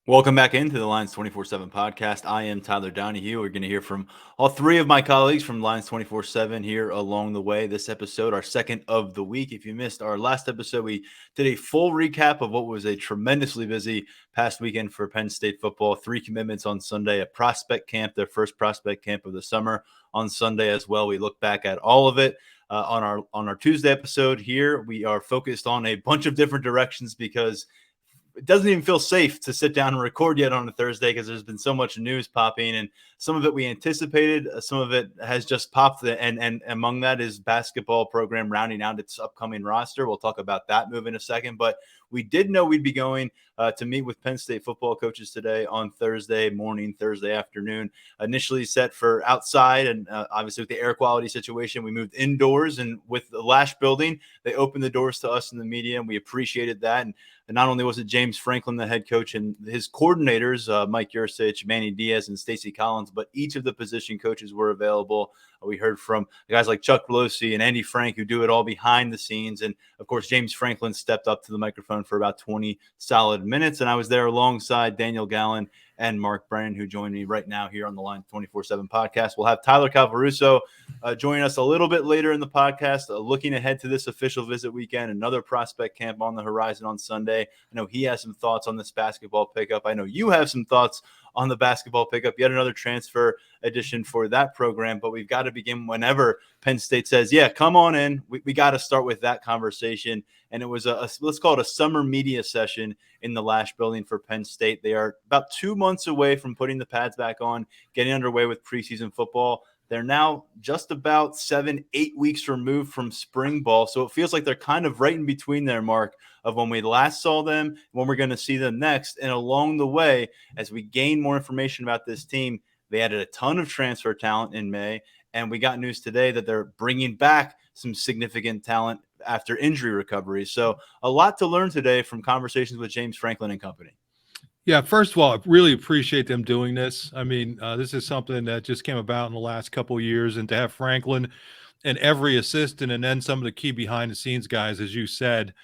Welcome back into the Lions 24/7 podcast. I am Tyler Donohue. We're going to hear from all three of my colleagues from Lions 24/7 here along the way. This episode, our second of the week. If you missed our last episode, we did a full recap of what was a tremendously busy past weekend for Penn State football. 3 commitments on Sunday, a prospect camp, their first prospect camp of the summer on Sunday as well. We look back at all of it. On our Tuesday episode here, we are focused on a bunch of different directions because it doesn't even feel safe to sit down and record yet on a Thursday because there's been so much news popping, and some of it we anticipated, some of it has just popped, and among that is basketball program rounding out its upcoming roster. We'll talk about that move in a second, but we did know we'd be going to meet with Penn State football coaches today on Thursday morning, Thursday afternoon. Initially set for outside, and obviously with the air quality situation, we moved indoors. And with the Lash building, they opened the doors to us in the media, and we appreciated that. And not only was it James Franklin, the head coach, and his coordinators, Mike Yursich, Manny Diaz, and Stacey Collins, but each of the position coaches were available. We heard from guys like Chuck Pelosi and Andy Frank, who do it all behind the scenes. And, of course, James Franklin stepped up to the microphone for about 20 solid minutes. And I was there alongside Daniel Gallen and Mark Brennan, who joined me right now here on the Line 24/7 podcast. We'll have Tyler Calvaruso joining us a little bit later in the podcast, looking ahead to this official visit weekend, another prospect camp on the horizon on Sunday. I know he has some thoughts on this basketball pickup. I know you have some thoughts on the basketball pickup, yet another transfer edition for that program. But we've got to begin whenever Penn State says, yeah, come on in. We got to start with that conversation. And it was let's call it a summer media session in the Lash building for Penn State. They are about 2 months away from putting the pads back on, getting underway with preseason football. They're now just about 7-8 weeks removed from spring ball. So it feels like they're kind of right in between there, Mark, of when we last saw them, when we're going to see them next. And along the way, as we gain more information about this team, they added a ton of transfer talent in May. And we got news today that they're bringing back some significant talent after injury recovery. So a lot to learn today from conversations with James Franklin and company. Yeah, first of all, I really appreciate them doing this. I mean, this is something that just came about in the last couple of years, and to have Franklin and every assistant and then some of the key behind-the-scenes guys, as you said,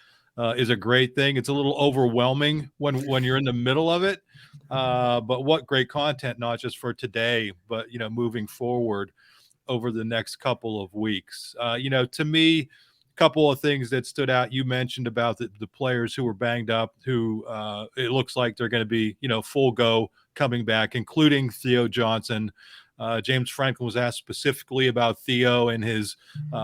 is a great thing. It's a little overwhelming when you're in the middle of it, but what great content, not just for today, but, moving forward over the next couple of weeks. To me, couple of things that stood out. You mentioned about the players who were banged up, who it looks like they're going to be, full go coming back, including Theo Johnson. James Franklin was asked specifically about Theo and his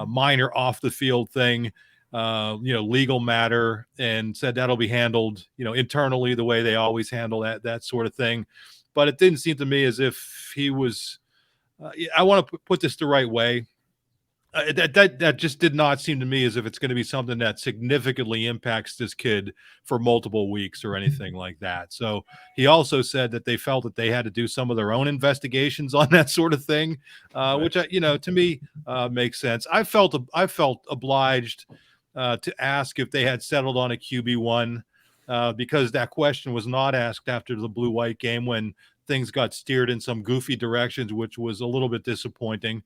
minor off the field thing, legal matter, and said that'll be handled, internally the way they always handle that sort of thing. But it didn't seem to me as if he was, I want to put this the right way. That just did not seem to me as if it's going to be something that significantly impacts this kid for multiple weeks or anything like that. So he also said that they felt that they had to do some of their own investigations on that sort of thing, which to me makes sense. I felt obliged to ask if they had settled on a QB1 because that question was not asked after the blue-white game when things got steered in some goofy directions, which was a little bit disappointing.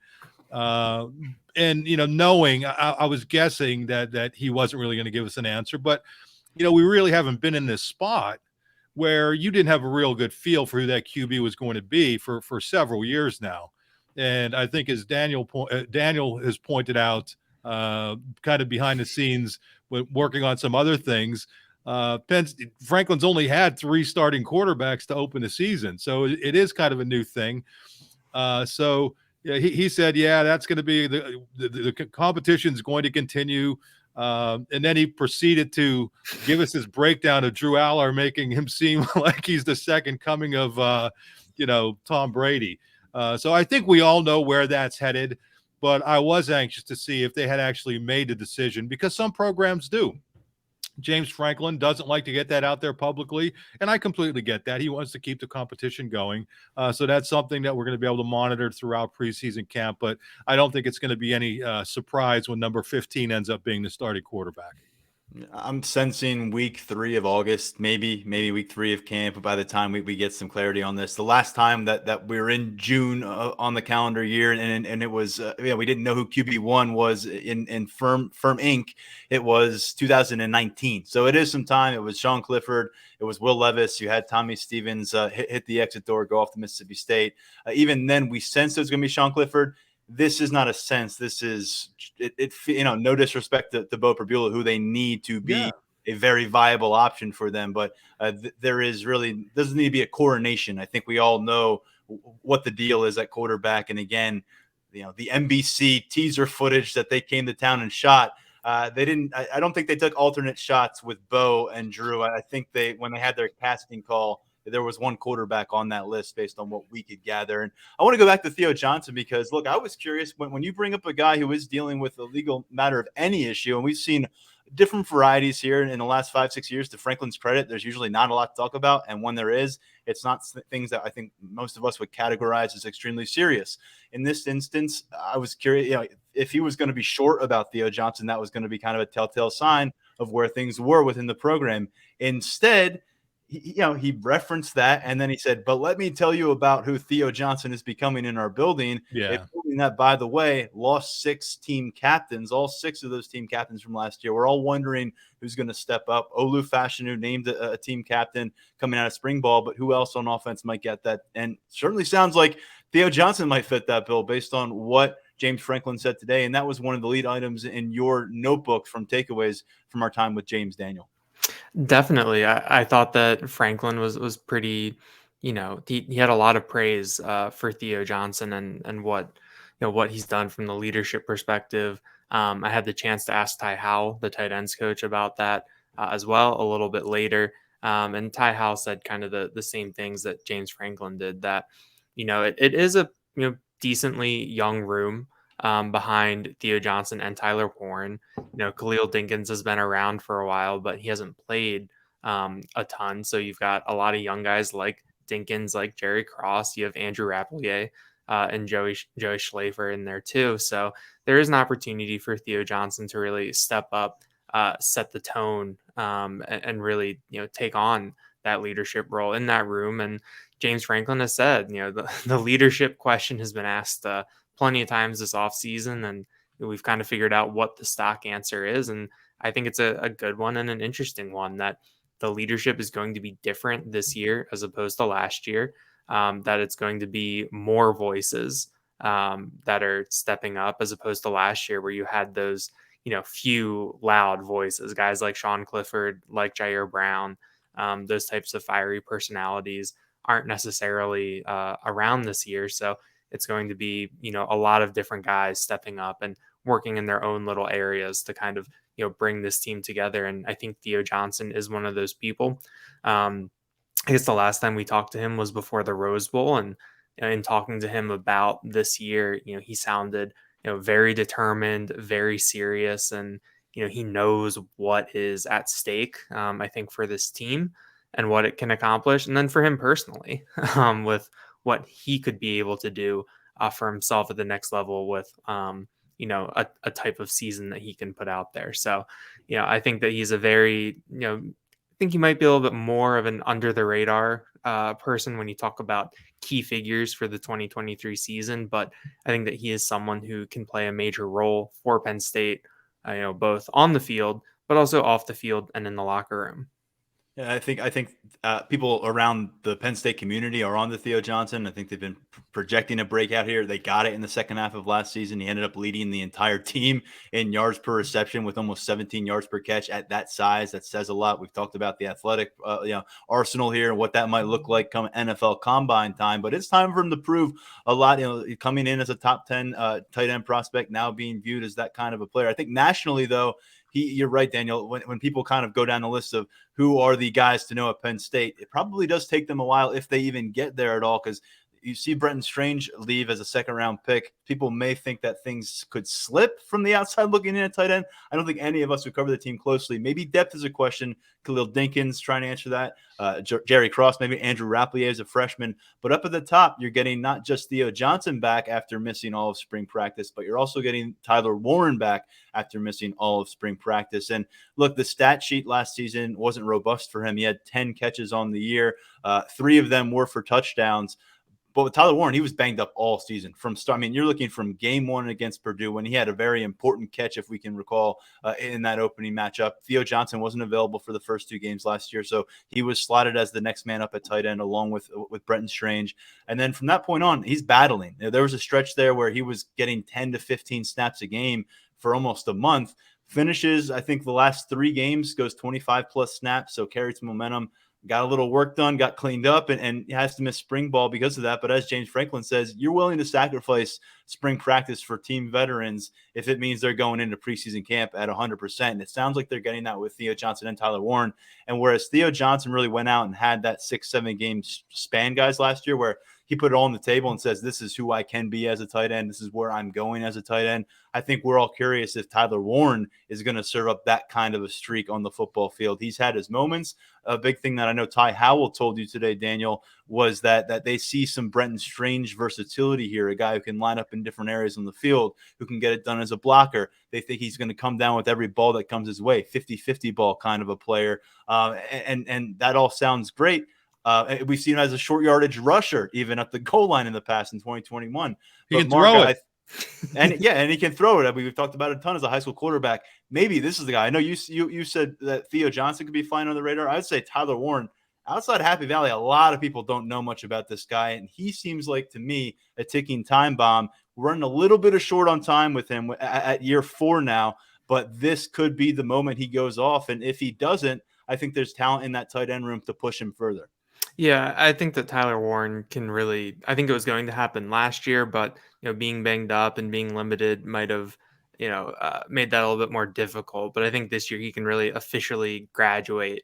And knowing I was guessing that he wasn't really going to give us an answer, but we really haven't been in this spot where you didn't have a real good feel for who that QB was going to be for several years now. And I think as Daniel has pointed out, kind of behind the scenes, working on some other things, Franklin's only had 3 starting quarterbacks to open the season, so it is kind of a new thing. Yeah, he said, yeah, that's going to be the competition is going to continue. And then he proceeded to give us his breakdown of Drew Aller, making him seem like he's the second coming of, Tom Brady. So I think we all know where that's headed. But I was anxious to see if they had actually made the decision, because some programs do. James Franklin doesn't like to get that out there publicly, and I completely get that. He wants to keep the competition going. So that's something that we're going to be able to monitor throughout preseason camp, but I don't think it's going to be any surprise when number 15 ends up being the starting quarterback. I'm sensing week 3 of August, maybe week 3 of camp. By the time we get some clarity on this, the last time that we were in June on the calendar year, and it was we didn't know who QB1 was in firm ink. It was 2019, so it is some time. It was Sean Clifford, it was Will Levis. You had Tommy Stevens hit the exit door, go off to Mississippi State. Even then, we sensed it was going to be Sean Clifford. This is not a sense. This is no disrespect to Bo Perbula, who they need to be a very viable option for them. But there is really doesn't need to be a coronation. I think we all know what the deal is at quarterback. And again, the NBC teaser footage that they came to town and shot. They didn't. I don't think they took alternate shots with Bo and Drew. I think when they had their casting call, there was one quarterback on that list based on what we could gather. And I want to go back to Theo Johnson because, look, I was curious when you bring up a guy who is dealing with a legal matter of any issue, and we've seen different varieties here in the last 5-6 years. To Franklin's credit, there's usually not a lot to talk about. And when there is, it's not things that I think most of us would categorize as extremely serious. In this instance, I was curious, if he was going to be short about Theo Johnson, that was going to be kind of a telltale sign of where things were within the program. Instead, he referenced that, and then he said, but let me tell you about who Theo Johnson is becoming in our building. Yeah. A building that, by the way, lost 6 team captains, all 6 of those team captains from last year. We're all wondering who's going to step up. Olu Fashanu named a team captain coming out of spring ball, but who else on offense might get that? And certainly sounds like Theo Johnson might fit that bill based on what James Franklin said today. And that was one of the lead items in your notebook from takeaways from our time with James, Daniel. Definitely. I thought that Franklin was pretty, he had a lot of praise for Theo Johnson and what he's done from the leadership perspective. I had the chance to ask Ty Howell, the tight ends coach, about that as well a little bit later. And Ty Howell said kind of the same things that James Franklin did, that, it is a, decently young room behind Theo Johnson and Tyler Warren. Khalil Dinkins has been around for a while, but he hasn't played a ton. So you've got a lot of young guys like Dinkins, like Jerry Cross. You have Andrew Rappelier and Joey Schlafer in there too. So there is an opportunity for Theo Johnson to really step up, set the tone, and really take on that leadership role in that room. And James Franklin has said, the leadership question has been asked plenty of times this offseason, and we've kind of figured out what the stock answer is. And I think it's a good one and an interesting one, that the leadership is going to be different this year as opposed to last year, that it's going to be more voices that are stepping up as opposed to last year where you had those, few loud voices, guys like Sean Clifford, like Jair Brown, those types of fiery personalities aren't necessarily around this year. So it's going to be, a lot of different guys stepping up and working in their own little areas to kind of, bring this team together. And I think Theo Johnson is one of those people. I guess the last time we talked to him was before the Rose Bowl, and in talking to him about this year, he sounded, very determined, very serious, and, he knows what is at stake, I think, for this team and what it can accomplish. And then for him personally, with what he could be able to do for himself at the next level with, a type of season that he can put out there. So, I think that he's a very, I think he might be a little bit more of an under the radar person when you talk about key figures for the 2023 season. But I think that he is someone who can play a major role for Penn State, both on the field, but also off the field and in the locker room. Yeah, I think people around the Penn State community are on the Theo Johnson. I think they've been projecting a breakout here. They got it in the second half of last season. He ended up leading the entire team in yards per reception with almost 17 yards per catch at that size. That says a lot. We've talked about the athletic arsenal here and what that might look like come NFL combine time. But it's time for him to prove a lot. Coming in as a top 10 tight end prospect, now being viewed as that kind of a player. I think nationally, though, you're right, Daniel. When people kind of go down the list of who are the guys to know at Penn State, it probably does take them a while if they even get there at all, because you see Brenton Strange leave as a second-round pick. People may think that things could slip from the outside looking in at tight end. I don't think any of us who cover the team closely. Maybe depth is a question. Khalil Dinkins trying to answer that. Jerry Cross, maybe Andrew Rapplier as a freshman. But up at the top, you're getting not just Theo Johnson back after missing all of spring practice, but you're also getting Tyler Warren back after missing all of spring practice. And look, the stat sheet last season wasn't robust for him. He had 10 catches on the year. 3 of them were for touchdowns. But with Tyler Warren, he was banged up all season from start. I mean, you're looking from game 1 against Purdue when he had a very important catch, if we can recall, in that opening matchup. Theo Johnson wasn't available for the first 2 games last year, so he was slotted as the next man up at tight end along with Brenton Strange. And then from that point on, he's battling. There was a stretch there where he was getting 10 to 15 snaps a game for almost a month. Finishes, I think the last 3 games, goes 25-plus snaps, so carries momentum. Got a little work done, got cleaned up, and has to miss spring ball because of that. But as James Franklin says, you're willing to sacrifice spring practice for team veterans if it means they're going into preseason camp at 100%. And it sounds like they're getting that with Theo Johnson and Tyler Warren. And whereas Theo Johnson really went out and had that 6-7 game span, guys, last year where he put it all on the table and says, this is who I can be as a tight end. This is where I'm going as a tight end. I think we're all curious if Tyler Warren is going to serve up that kind of a streak on the football field. He's had his moments. A big thing that I know Ty Howell told you today, Daniel, was that they see some Brenton Strange versatility here, a guy who can line up in different areas on the field, who can get it done as a blocker. They think he's going to come down with every ball that comes his way, 50-50 ball kind of a player. And that all sounds great. We've seen him as a short yardage rusher, even at the goal line in the past in 2021. He can throw it. And he can throw it. We've talked about it a ton as a high school quarterback. Maybe this is the guy. I know you said that Theo Johnson could be flying on the radar. I would say Tyler Warren. Outside Happy Valley, a lot of people don't know much about this guy, and he seems like, to me, a ticking time bomb. We're running a little bit of short on time with him at year 4 now, but this could be the moment he goes off. And if he doesn't, I think there's talent in that tight end room to push him further. Yeah, I think that Tyler Warren can really, I think it was going to happen last year, but being banged up and being limited might have, made that a little bit more difficult. But I think this year he can really officially graduate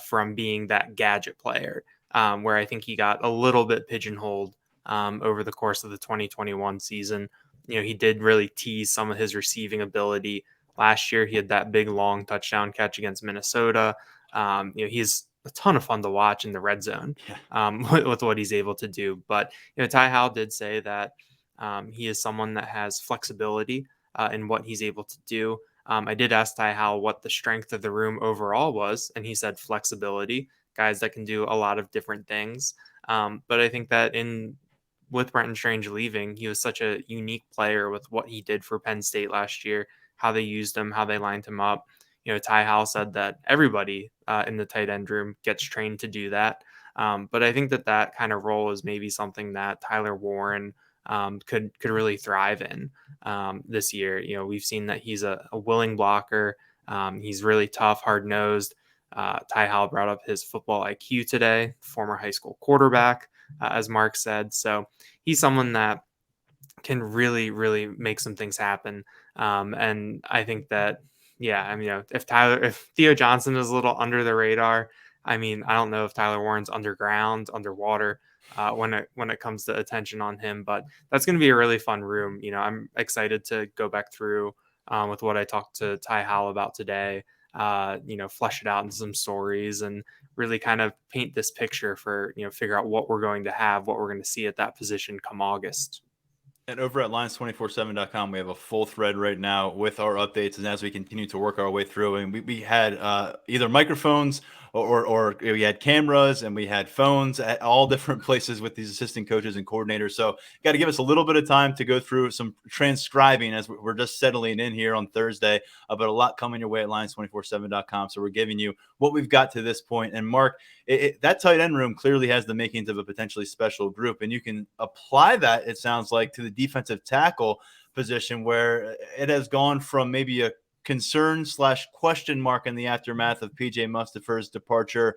from being that gadget player, where I think he got a little bit pigeonholed over the course of the 2021 season. He did really tease some of his receiving ability last year. He had that big long touchdown catch against Minnesota. He's a ton of fun to watch in the red zone with what he's able to do. But Ty Howell did say that he is someone that has flexibility in what he's able to do. I did ask Ty Howell what the strength of the room overall was, and he said flexibility, guys that can do a lot of different things. But I think that with Brenton Strange leaving, he was such a unique player with what he did for Penn State last year, how they used him, how they lined him up. Ty Howell said that everybody in the tight end room gets trained to do that. But I think that kind of role is maybe something that Tyler Warren could really thrive in this year. We've seen that he's a willing blocker. He's really tough, hard-nosed. Ty Howell brought up his football IQ today, former high school quarterback, as Mark said. So he's someone that can really, really make some things happen. And I think that, if Theo Johnson is a little under the radar, I don't know if Tyler Warren's underwater when it comes to attention on him, but that's going to be a really fun room. I'm excited to go back through with what I talked to Ty Howell about today, flesh it out into some stories and really kind of paint this picture for, figure out what we're going to have, what we're going to see at that position come August. And over at Lions247.com, we have a full thread right now with our updates. And as we continue to work our way through, and we had either microphones or we had cameras and we had phones at all different places with these assistant coaches and coordinators. So got to give us a little bit of time to go through some transcribing as we're just settling in here on Thursday, but a lot coming your way at Lions247.com. So we're giving you what we've got to this point. And Mark, that tight end room clearly has the makings of a potentially special group. And you can apply that, it sounds like, to the defensive tackle position, where it has gone from maybe a concern / question mark in the aftermath of PJ Mustafer's departure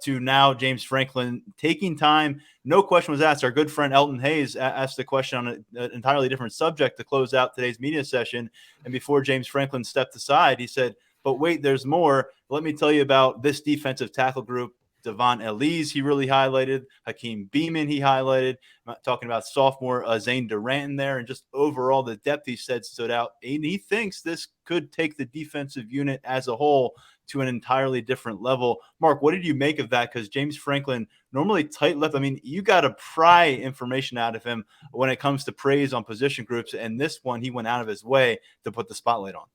to now James Franklin taking time. No question was asked. Our good friend Elton Hayes asked the question on an entirely different subject to close out today's media session. And before James Franklin stepped aside, he said, but wait, there's more. Let me tell you about this defensive tackle group. Devon Elise, he really highlighted. Hakeem Beeman, he highlighted. I'm talking about sophomore Zane Durant in there, and just overall the depth he said stood out. And he thinks this could take the defensive unit as a whole to an entirely different level. Mark, what did you make of that? Because James Franklin, normally tight-lipped. I mean, you got to pry information out of him when it comes to praise on position groups, and this one he went out of his way to put the spotlight on.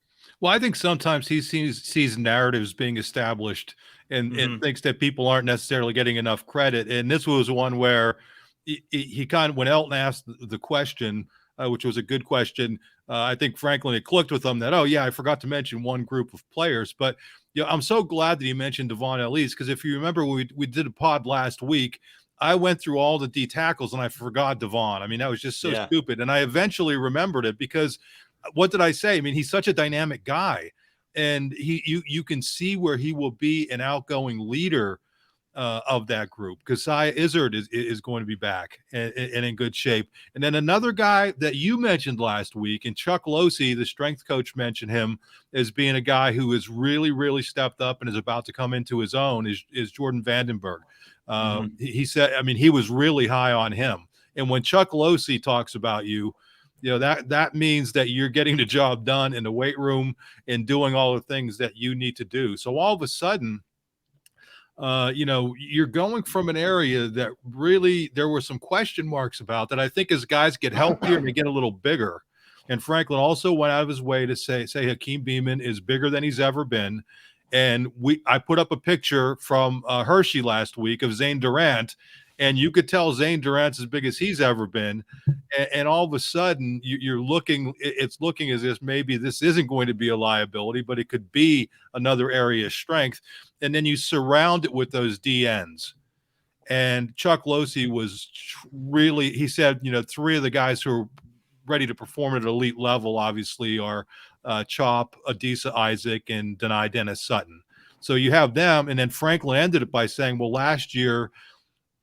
Well, I think sometimes he sees narratives being established and thinks that people aren't necessarily getting enough credit. And this was one where he kind of, when Elton asked the question, which was a good question, I think Franklin had clicked with him that, oh, yeah, I forgot to mention one group of players. But I'm so glad that he mentioned Devon Elise, because if you remember, we did a pod last week, I went through all the D tackles and I forgot Devon. I mean, that was just so stupid. And I eventually remembered it because what did I say? I mean, he's such a dynamic guy, and you can see where he will be an outgoing leader of that group. Keziah Izzard is going to be back and in good shape. And then another guy that you mentioned last week, and Chuck Losey, the strength coach, mentioned him as being a guy who has really, really stepped up and is about to come into his own, is Jordan Vandenberg. He said, I mean, he was really high on him. And when Chuck Losey talks about you, that means that you're getting the job done in the weight room and doing all the things that you need to do. So all of a sudden, you're going from an area that really there were some question marks about, that I think as guys get healthier and they get a little bigger. And Franklin also went out of his way to say Hakeem Beeman is bigger than he's ever been. And I put up a picture from Hershey last week of Zane Durant, and you could tell Zane Durant's as big as he's ever been. And all of a sudden it's looking as if maybe this isn't going to be a liability, but it could be another area of strength. And then you surround it with those DNs. And Chuck Losey was really, he said, three of the guys who are ready to perform at an elite level, obviously, are Chop, Adisa Isaac, and Dennis Sutton. So you have them. And then Franklin ended it by saying, well, last year,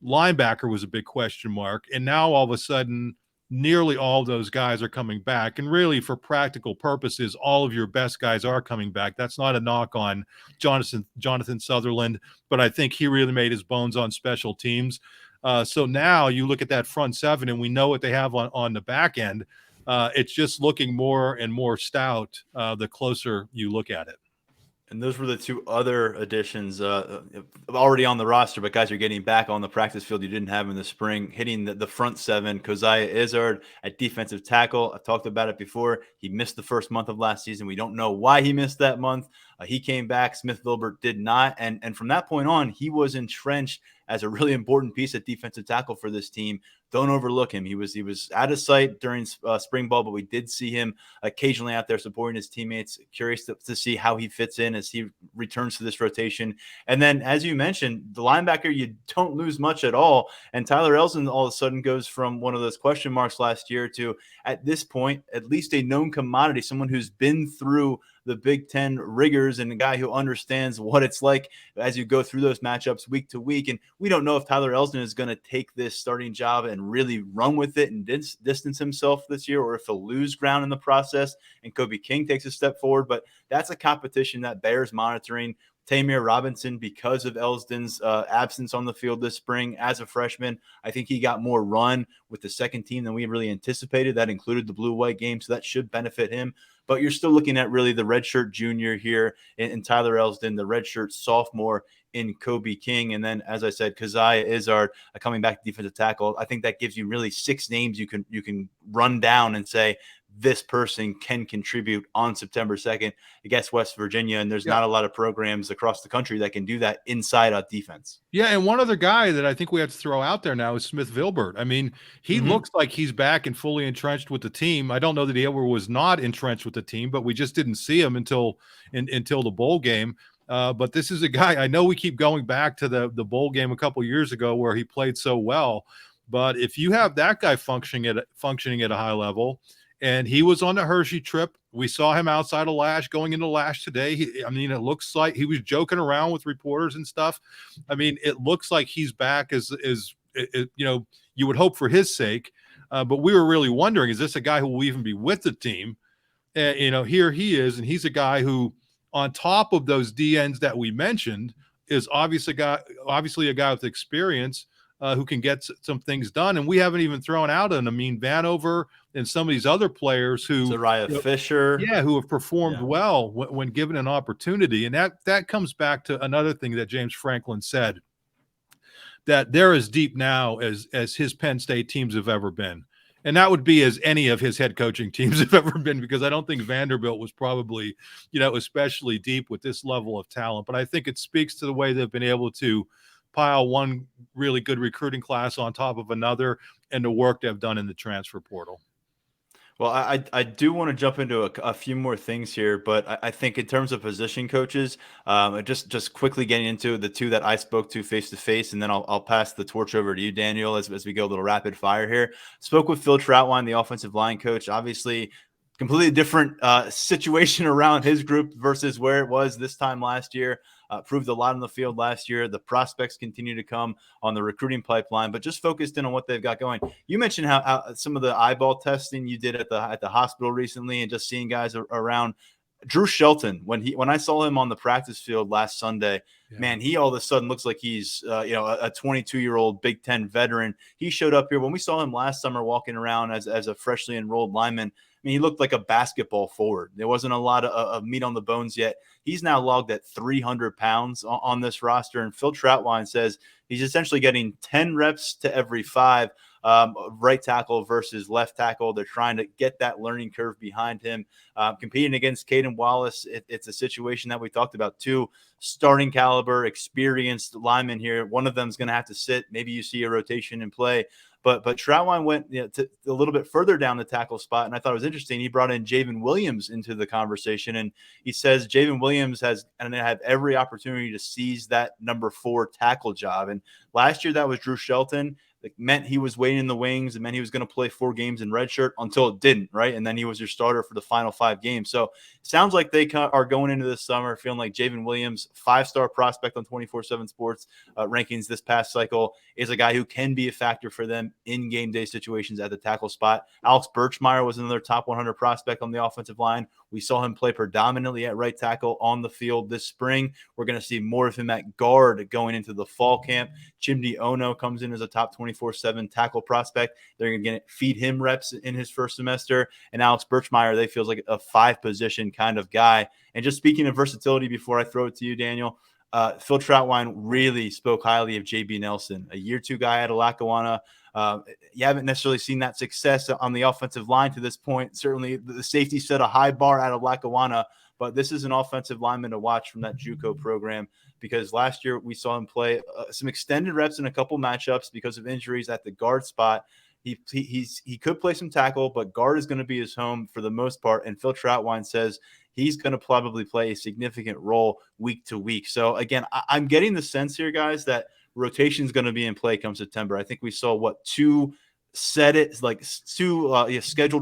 linebacker was a big question mark. And now all of a sudden, nearly all of those guys are coming back. And really, for practical purposes, all of your best guys are coming back. That's not a knock on Jonathan Sutherland, but I think he really made his bones on special teams. So now you look at that front seven, and we know what they have on the back end. It's just looking more and more stout the closer you look at it. And those were the two other additions already on the roster, but guys are getting back on the practice field you didn't have in the spring, hitting the front seven. Keziah Izzard at defensive tackle. I've talked about it before. He missed the first month of last season. We don't know why he missed that month. He came back. Smith Vilbert did not. And from that point on, he was entrenched as a really important piece at defensive tackle for this team. Don't overlook him. He was out of sight during spring ball, but we did see him occasionally out there supporting his teammates. Curious to see how he fits in as he returns to this rotation. And then, as you mentioned, the linebacker, you don't lose much at all. And Tyler Elsdon all of a sudden goes from one of those question marks last year to, at this point, at least a known commodity, someone who's been through the Big Ten rigors and a guy who understands what it's like as you go through those matchups week to week. And we don't know if Tyler Elsdon is going to take this starting job and really run with it and distance himself this year, or if he'll lose ground in the process and Kobe King takes a step forward. But that's a competition that bears monitoring. Tamir Robinson, because of Elsdon's absence on the field this spring as a freshman, I think he got more run with the second team than we really anticipated. That included the blue-white game, so that should benefit him. But you're still looking at really the redshirt junior here in Tyler Elsdon, the redshirt sophomore in Kobe King. And then, as I said, Keziah Izzard coming back to defensive tackle. I think that gives you really 6 names you can run down and say, this person can contribute on September 2nd against West Virginia. And there's not a lot of programs across the country that can do that inside out defense. Yeah. And one other guy that I think we have to throw out there now is Smith Vilbert. I mean, he looks like he's back and fully entrenched with the team. I don't know that he ever was not entrenched with the team, but we just didn't see him until the bowl game. But this is a guy, I know we keep going back to the bowl game a couple years ago where he played so well, but if you have that guy functioning at a high level, and he was on the Hershey trip. We saw him outside of Lash going into Lash today. It looks like he was joking around with reporters and stuff. I mean, it looks like he's back as you would hope for his sake. But we were really wondering, is this a guy who will even be with the team? Here he is, and he's a guy who, on top of those DNs that we mentioned, is obviously a guy with experience who can get some things done. And we haven't even thrown out an Amin Vanover and some of these other players who, Zariah Fisher, who have performed well when given an opportunity. And that comes back to another thing that James Franklin said, that they're as deep now as his Penn State teams have ever been. And that would be as any of his head coaching teams have ever been, because I don't think Vanderbilt was probably, especially deep with this level of talent. But I think it speaks to the way they've been able to pile one really good recruiting class on top of another and the work they've done in the transfer portal. Well, I do want to jump into a few more things here, but I think in terms of position coaches, just quickly getting into the two that I spoke to face to face, and then I'll pass the torch over to you, Daniel, as we go a little rapid fire here. Spoke with Phil Troutwine, the offensive line coach. Obviously, completely different situation around his group versus where it was this time last year. Proved a lot on the field last year. The prospects continue to come on the recruiting pipeline, but just focused in on what they've got going. You mentioned how some of the eyeball testing you did at the hospital recently, and just seeing guys around. Drew Shelton, when I saw him on the practice field last Sunday, man, he all of a sudden looks like he's a 22-year-old Big Ten veteran. He showed up here when we saw him last summer walking around as a freshly enrolled lineman. I mean, he looked like a basketball forward. There wasn't a lot of meat on the bones yet. He's now logged at 300 pounds on this roster. And Phil Troutwine says he's essentially getting 10 reps to every 5, right tackle versus left tackle. They're trying to get that learning curve behind him. Competing against Caden Wallace, it's a situation that we talked about. 2 starting caliber, experienced linemen here. One of them is going to have to sit. Maybe you see a rotation in play. But Troutwine went to a little bit further down the tackle spot, and I thought it was interesting. He brought in Javen Williams into the conversation, and he says Javen Williams has every opportunity to seize that number 4 tackle job. And last year that was Drew Shelton. It meant he was waiting in the wings. It meant he was going to play 4 games in redshirt until it didn't, right? And then he was your starter for the final 5 games. So it sounds like they are going into this summer feeling like Javen Williams, 5-star prospect on 24/7 Sports rankings this past cycle, is a guy who can be a factor for them in game day situations at the tackle spot. Alex Birchmeier was another top 100 prospect on the offensive line. We saw him play predominantly at right tackle on the field this spring. We're going to see more of him at guard going into the fall camp. Chimdi Ono comes in as a top 24/7 tackle prospect. They're going to feed him reps in his first semester. And Alex Birchmeier, they feels like a 5-position kind of guy. And just speaking of versatility, before I throw it to you, Daniel, Phil Troutwine really spoke highly of JB Nelson, a year 2 guy at Lackawanna. You haven't necessarily seen that success on the offensive line to this point. Certainly the safety set a high bar out of Lackawanna, but this is an offensive lineman to watch from that JUCO program, because last year we saw him play some extended reps in a couple matchups because of injuries at the guard spot. He could play some tackle, but guard is going to be his home for the most part. And Phil Troutwine says he's going to probably play a significant role week to week. So again, I'm getting the sense here, guys, that rotation is going to be in play come September. I think we saw 2 scheduled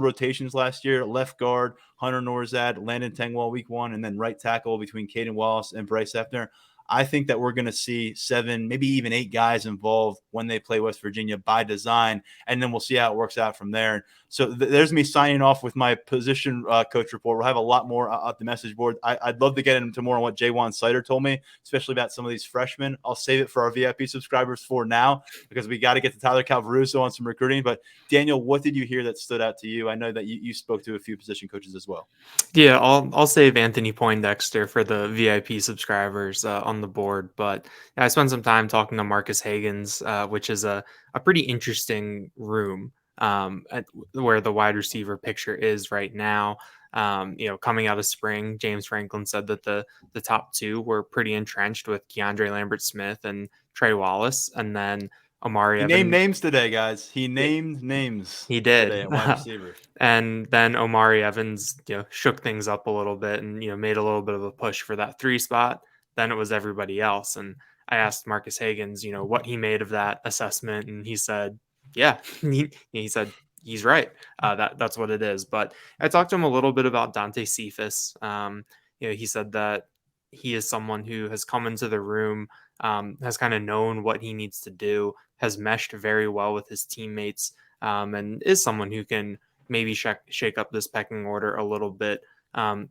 rotations last year. Left guard, Hunter Norzad, Landon Tengwall week 1, and then right tackle between Caden Wallace and Bryce Effner. I think that we're going to see 7, maybe even 8 guys involved when they play West Virginia by design, and then we'll see how it works out from there. So there's me signing off with my position coach report. We'll have a lot more at the message board. I'd love to get into more on what Jaywan Sider told me, especially about some of these freshmen. I'll save it for our VIP subscribers for now, because we got to get to Tyler Calvaruso on some recruiting. But Daniel, what did you hear that stood out to you? I know that you spoke to a few position coaches as well. Yeah, I'll save Anthony Poindexter for the VIP subscribers on the board. But I spent some time talking to Marcus Hagans, which is a pretty interesting room where the wide receiver picture is right now. Coming out of spring, James Franklin said that the top 2 were pretty entrenched with Keandre Lambert-Smith and Trey Wallace, and then Omari Evans. He named names today, guys. He named names. He did. Today at wide receiver. And then Omari Evans, shook things up a little bit and, made a little bit of a push for that 3 spot. Then it was everybody else. And I asked Marcus Hagans, what he made of that assessment. And he said, yeah, he said, he's right. That's what it is. But I talked to him a little bit about Dante Cephas. He said that he is someone who has come into the room, has kind of known what he needs to do, has meshed very well with his teammates, and is someone who can maybe shake up this pecking order a little bit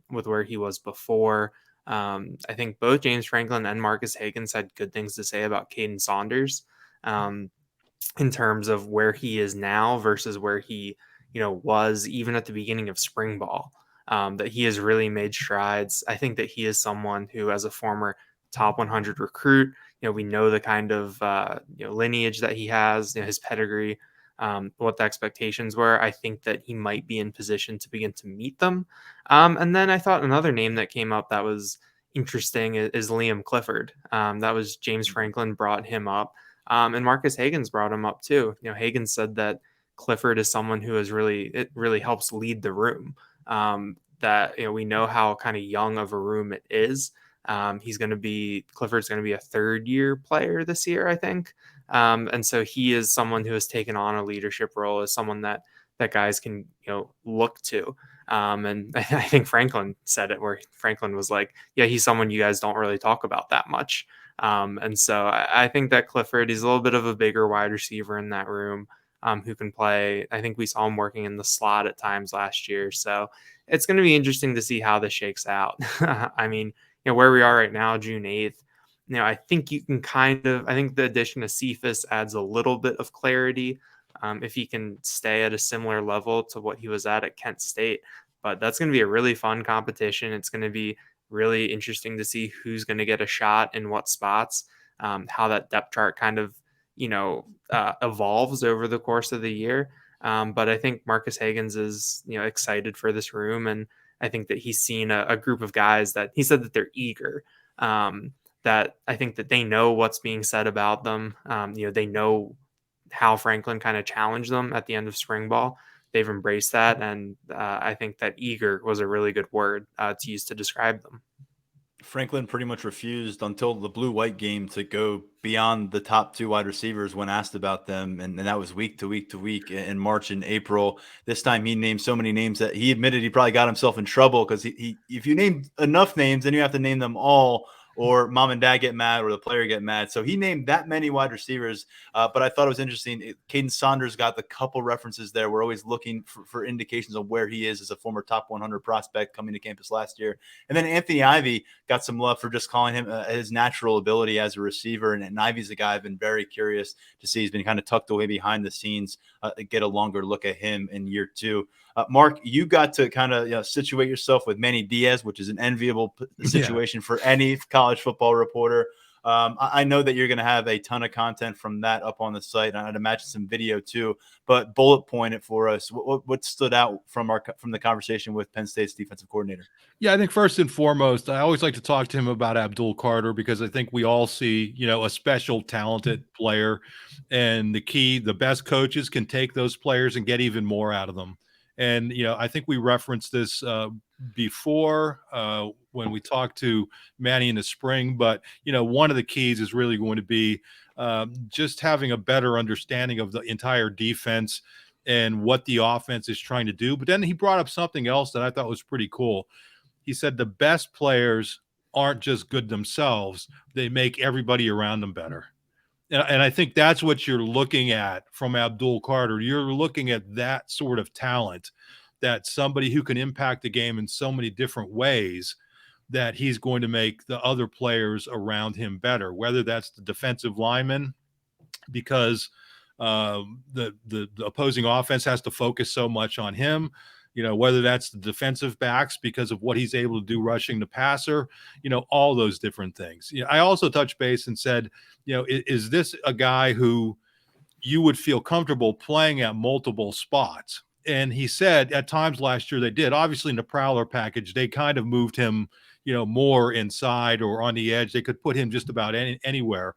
with where he was before. I think both James Franklin and Marcus Higgins had good things to say about Caden Saunders in terms of where he is now versus where he, was even at the beginning of spring ball. That he has really made strides. I think that he is someone who, as a former top 100 recruit, we know the kind of lineage that he has, his pedigree, what the expectations were. I think that he might be in position to begin to meet them. And then I thought another name that came up that was interesting is Liam Clifford. That was James Franklin brought him up. And Marcus Higgins brought him up too. Higgins said that Clifford is someone who it really helps lead the room. That we know how kind of young of a room it is. Clifford's going to be a third-year player this year, I think. And so he is someone who has taken on a leadership role, as someone that guys can look to. And I think Franklin said it, where Franklin was like, yeah, he's someone you guys don't really talk about that much. And so I think that Clifford is a little bit of a bigger wide receiver in that room, who can play. I think we saw him working in the slot at times last year. So it's going to be interesting to see how this shakes out. I mean, where we are right now, June 8th, I think you can I think the addition of Cephas adds a little bit of clarity, if he can stay at a similar level to what he was at Kent State. But that's going to be a really fun competition. It's going to be really interesting to see who's going to get a shot in what spots, how that depth chart kind of, evolves over the course of the year. But I think Marcus Higgins is, excited for this room. And I think that he's seen a group of guys that he said that they're eager, that I think that they know what's being said about them. They know how Franklin kind of challenged them at the end of spring ball. They've embraced that. And I think that eager was a really good word to use to describe them. Franklin pretty much refused until the blue-white game to go beyond the top two wide receivers when asked about them. And that was week to week to week in March and April. This time he named so many names that he admitted he probably got himself in trouble, because he if you name enough names, then you have to name them all, or mom and dad get mad, or the player get mad. So he named that many wide receivers. But I thought it was interesting. Caden Saunders got the couple references there. We're always looking for indications of where he is as a former top 100 prospect coming to campus last year. And then Anthony Ivy got some love for just calling him his natural ability as a receiver. And Ivy's a guy I've been very curious to see. He's been kind of tucked away behind the scenes, get a longer look at him in year two. Mark, you got to kind of situate yourself with Manny Diaz, which is an enviable situation for any college football reporter. I know that you're going to have a ton of content from that up on the site, and I'd imagine some video too. But bullet point it for us. What stood out from the conversation with Penn State's defensive coordinator? Yeah, I think first and foremost, I always like to talk to him about Abdul Carter, because I think we all see, a special talented player, and the best coaches can take those players and get even more out of them. And, I think we referenced this before when we talked to Manny in the spring. But, one of the keys is really going to be just having a better understanding of the entire defense and what the offense is trying to do. But then he brought up something else that I thought was pretty cool. He said the best players aren't just good themselves. They make everybody around them better. And I think that's what you're looking at from Abdul Carter. You're looking at that sort of talent, that somebody who can impact the game in so many different ways, that he's going to make the other players around him better, whether that's the defensive lineman, because the opposing offense has to focus so much on him, whether that's the defensive backs because of what he's able to do rushing the passer, all those different things. I also touched base and said, is this a guy who you would feel comfortable playing at multiple spots? And he said at times last year they did. Obviously in the Prowler package, they kind of moved him, more inside or on the edge. They could put him just about anywhere.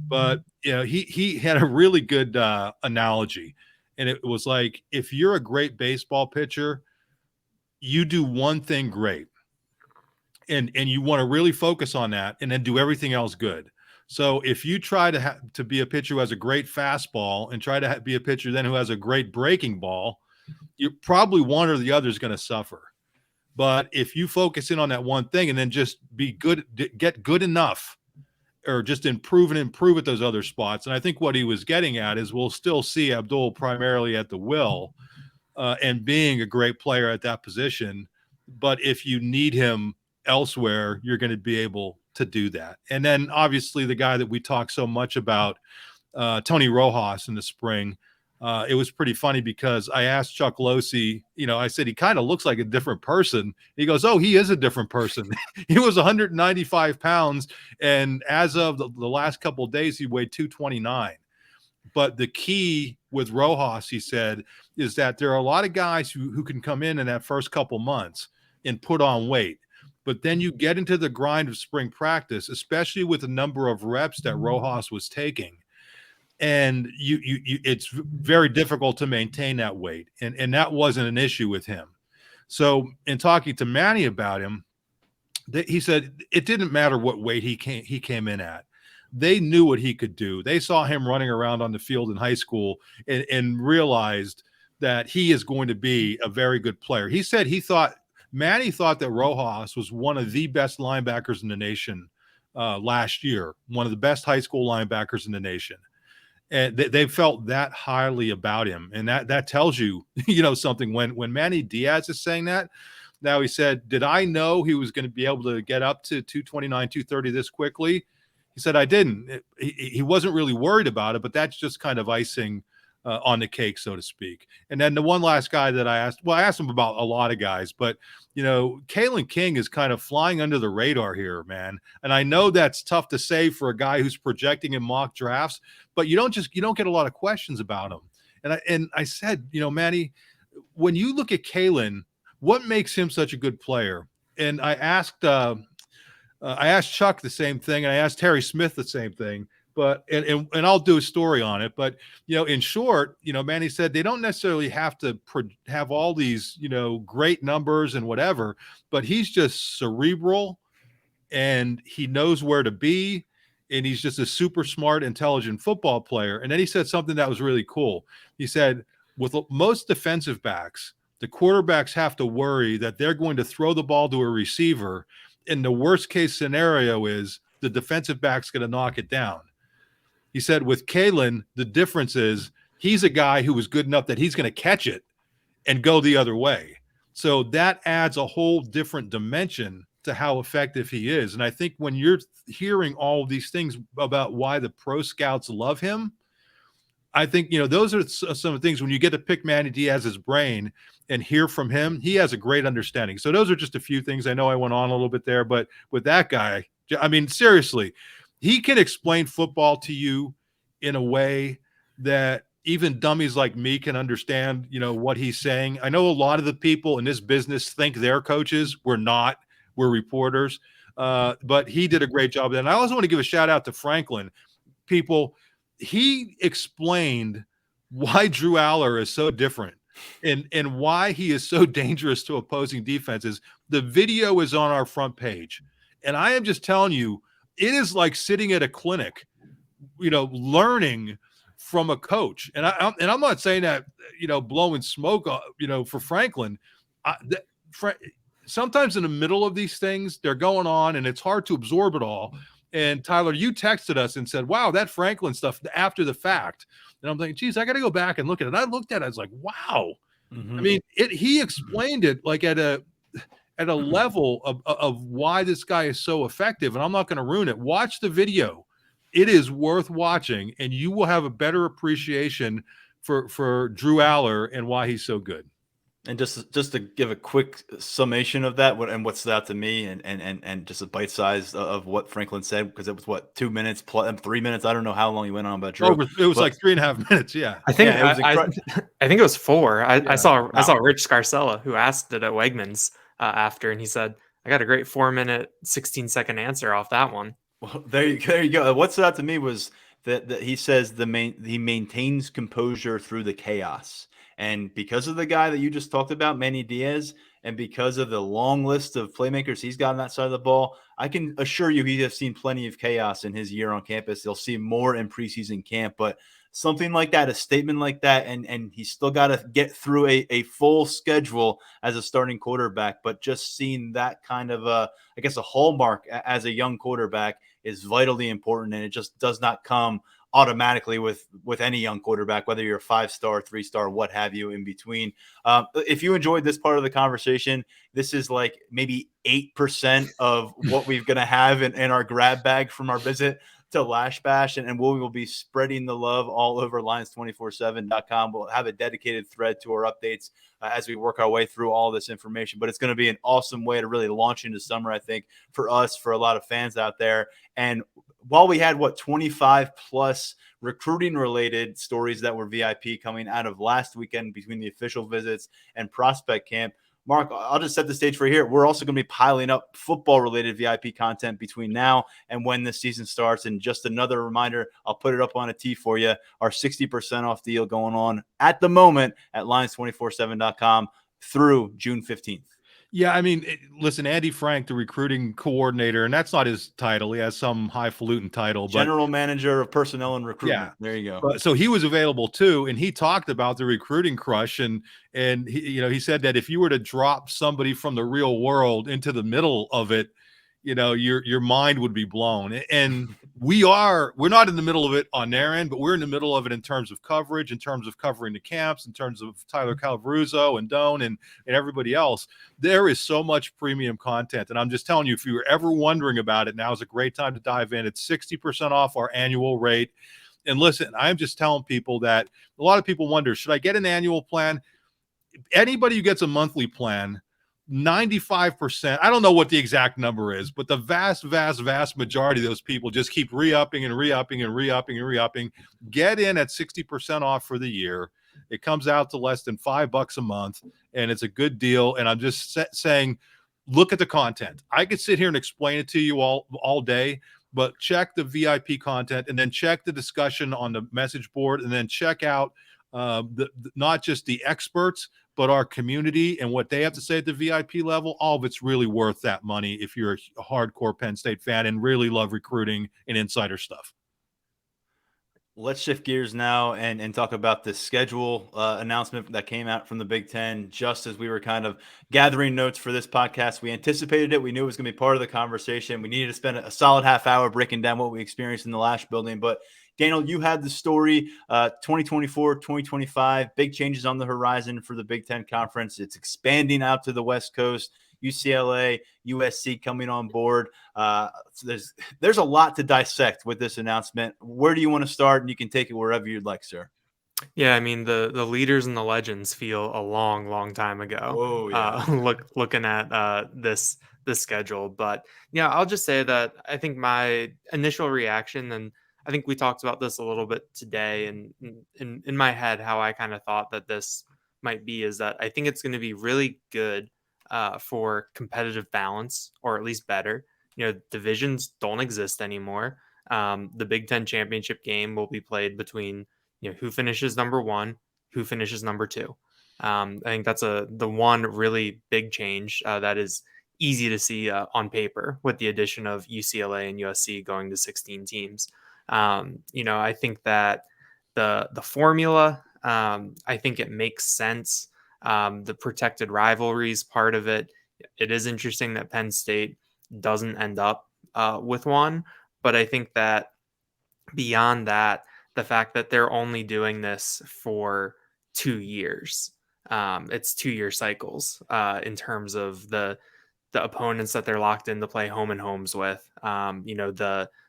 But, he had a really good analogy. And it was like, if you're a great baseball pitcher, you do one thing great. And you want to really focus on that and then do everything else good. So if you try to be a pitcher who has a great fastball and try to be a pitcher then who has a great breaking ball, you probably one or the other is going to suffer. But if you focus in on that one thing and then just be good, get good enough, or just improve at those other spots. And I think what he was getting at is we'll still see Abdul primarily at the will and being a great player at that position. But if you need him elsewhere, you're going to be able to do that. And then obviously the guy that we talk so much about, Tony Rojas in the spring. It was pretty funny because I asked Chuck Losey, I said, he kind of looks like a different person. He goes, oh, he is a different person. He was 195 pounds. And as of the last couple of days, he weighed 229. But the key with Rojas, he said, is that there are a lot of guys who can come in that first couple months and put on weight. But then you get into the grind of spring practice, especially with the number of reps that Rojas was taking. And it's very difficult to maintain that weight. And that wasn't an issue with him. So in talking to Manny about him, he said it didn't matter what weight he came in at. They knew what he could do. They saw him running around on the field in high school and realized that he is going to be a very good player. He said Manny thought that Rojas was one of the best linebackers in the nation last year, one of the best high school linebackers in the nation. And they felt that highly about him. And that tells you, something. When Manny Diaz is saying that, now he said, did I know he was going to be able to get up to 229, 230 this quickly? He said, I didn't. He wasn't really worried about it, but that's just kind of icing on the cake, so to speak. And then the one last guy that I asked him about a lot of guys, but, Kalen King is kind of flying under the radar here, man. And I know that's tough to say for a guy who's projecting in mock drafts, but you don't get a lot of questions about him. And I said, Manny, when you look at Kalen, what makes him such a good player? And I asked Chuck the same thing, and I asked Terry Smith the same thing. But and I'll do a story on it. But in short, Manny said they don't necessarily have to have all these great numbers and whatever, but he's just cerebral, and he knows where to be, and he's just a super smart, intelligent football player. And then he said something that was really cool. He said, with most defensive backs, the quarterbacks have to worry that they're going to throw the ball to a receiver, and the worst case scenario is the defensive back's going to knock it down. He said with Kalen, the difference is he's a guy who was good enough that he's going to catch it and go the other way. So that adds a whole different dimension to how effective he is. And I think when you're hearing all of these things about why the pro scouts love him, I think, those are some of the things when you get to pick Manny Diaz's brain and hear from him, he has a great understanding. So those are just a few things. I know I went on a little bit there, but with that guy, I mean, seriously, he can explain football to you in a way that even dummies like me can understand, what he's saying. I know a lot of the people in this business think they're coaches. We're not. We're reporters. But he did a great job. And I also want to give a shout out to Franklin. He explained why Drew Aller is so different and why he is so dangerous to opposing defenses. The video is on our front page. And I am just telling you, it is like sitting at a clinic, learning from a coach. And I'm not saying that, blowing smoke, for Franklin. Sometimes in the middle of these things, they're going on and it's hard to absorb it all. And Tyler, you texted us and said, wow, that Franklin stuff after the fact. And I'm thinking, geez, I got to go back and look at it. And I looked at it. I was like, wow. Mm-hmm. I mean, he explained it like at a level of why this guy is so effective. And I'm not going to ruin it. Watch the video. It is worth watching, and you will have a better appreciation for Drew Aller and why he's so good. And just to give a quick summation of that, what stood out to me, and just a bite size of what Franklin said, because it was 2 minutes plus 3 minutes. I don't know how long he went on about Drew. It was like 3.5 minutes. Yeah, I think I think it was 4. I saw Rich Scarcella, who asked it at Wegmans after, and he said, I got a great 4-minute, 16-second answer off that one. Well, there you go. What stood out to me was that he says he maintains composure through the chaos. And because of the guy that you just talked about, Manny Diaz, and because of the long list of playmakers he's got on that side of the ball, I can assure you he has seen plenty of chaos in his year on campus. He'll see more in preseason camp, but something like that, a statement like that, and he's still got to get through a full schedule as a starting quarterback, but just seeing that kind of a hallmark as a young quarterback is vitally important, and it just does not come automatically with any young quarterback, whether you're a 5-star, 3-star, what have you in between. If you enjoyed this part of the conversation, this is like maybe 8% of what we're going to have in our grab bag from our visit to Lash Bash, and we will be spreading the love all over Lions247.com. We'll have a dedicated thread to our updates as we work our way through all this information. But it's going to be an awesome way to really launch into summer, I think, for us, for a lot of fans out there. And while we had 25 plus recruiting related stories that were VIP coming out of last weekend between the official visits and prospect camp, Mark, I'll just set the stage for here. We're also going to be piling up football-related VIP content between now and when the season starts. And just another reminder, I'll put it up on a tee for you. Our 60% off deal going on at the moment at Lions247.com through June 15th. Yeah, I mean, listen, Andy Frank, the recruiting coordinator, and that's not his title. He has some highfalutin title. General manager of personnel and recruitment. Yeah. There you go. So he was available too, and he talked about the recruiting crush, and he, he said that if you were to drop somebody from the real world into the middle of it, your mind would be blown. And we're not in the middle of it on their end, but we're in the middle of it in terms of coverage, in terms of covering the camps, in terms of Tyler Calvaruso and Doan and everybody else. There is so much premium content. And I'm just telling you, if you were ever wondering about it, now is a great time to dive in. It's 60% off our annual rate. And listen, I'm just telling people that a lot of people wonder, should I get an annual plan? Anybody who gets a monthly plan, 95%, I don't know what the exact number is, but the vast majority of those people just keep re-upping and re-upping and re-upping and re-upping. Get in at 60% off for the year. It comes out to less than $5 a month, and it's a good deal. And I'm just saying, look at the content. I could sit here and explain it to you all day, but check the VIP content, and then check the discussion on the message board, and then check out not just the experts, but our community and what they have to say at the VIP level. All of it's really worth that money if you're a hardcore Penn State fan and really love recruiting and insider stuff. Let's shift gears now and talk about the schedule announcement that came out from the Big Ten just as we were kind of gathering notes for this podcast. We anticipated it. We knew it was going to be part of the conversation. We needed to spend a solid half hour breaking down what we experienced in the Lash building. But Daniel, you had the story, 2024, 2025, big changes on the horizon for the Big Ten Conference. It's expanding out to the West Coast, UCLA, USC coming on board. So there's a lot to dissect with this announcement. Where do you want to start? And you can take it wherever you'd like, sir. Yeah, I mean, the leaders and the legends feel a long time ago. Oh, yeah. Looking at this schedule. But yeah, I'll just say that I think my initial reaction, and I think we talked about this a little bit today, and in my head, how I kind of thought that this might be is that I think it's going to be really good for competitive balance, or at least better. Divisions don't exist anymore. The Big Ten championship game will be played between who finishes number one, who finishes number two. I think that's the one really big change that is easy to see on paper with the addition of UCLA and USC going to 16 teams. I think that the formula, I think it makes sense. The protected rivalries part of it. It is interesting that Penn State doesn't end up with one, but I think that beyond that, the fact that they're only doing this for 2 years, it's 2-year cycles in terms of the opponents that they're locked in to play home and homes with.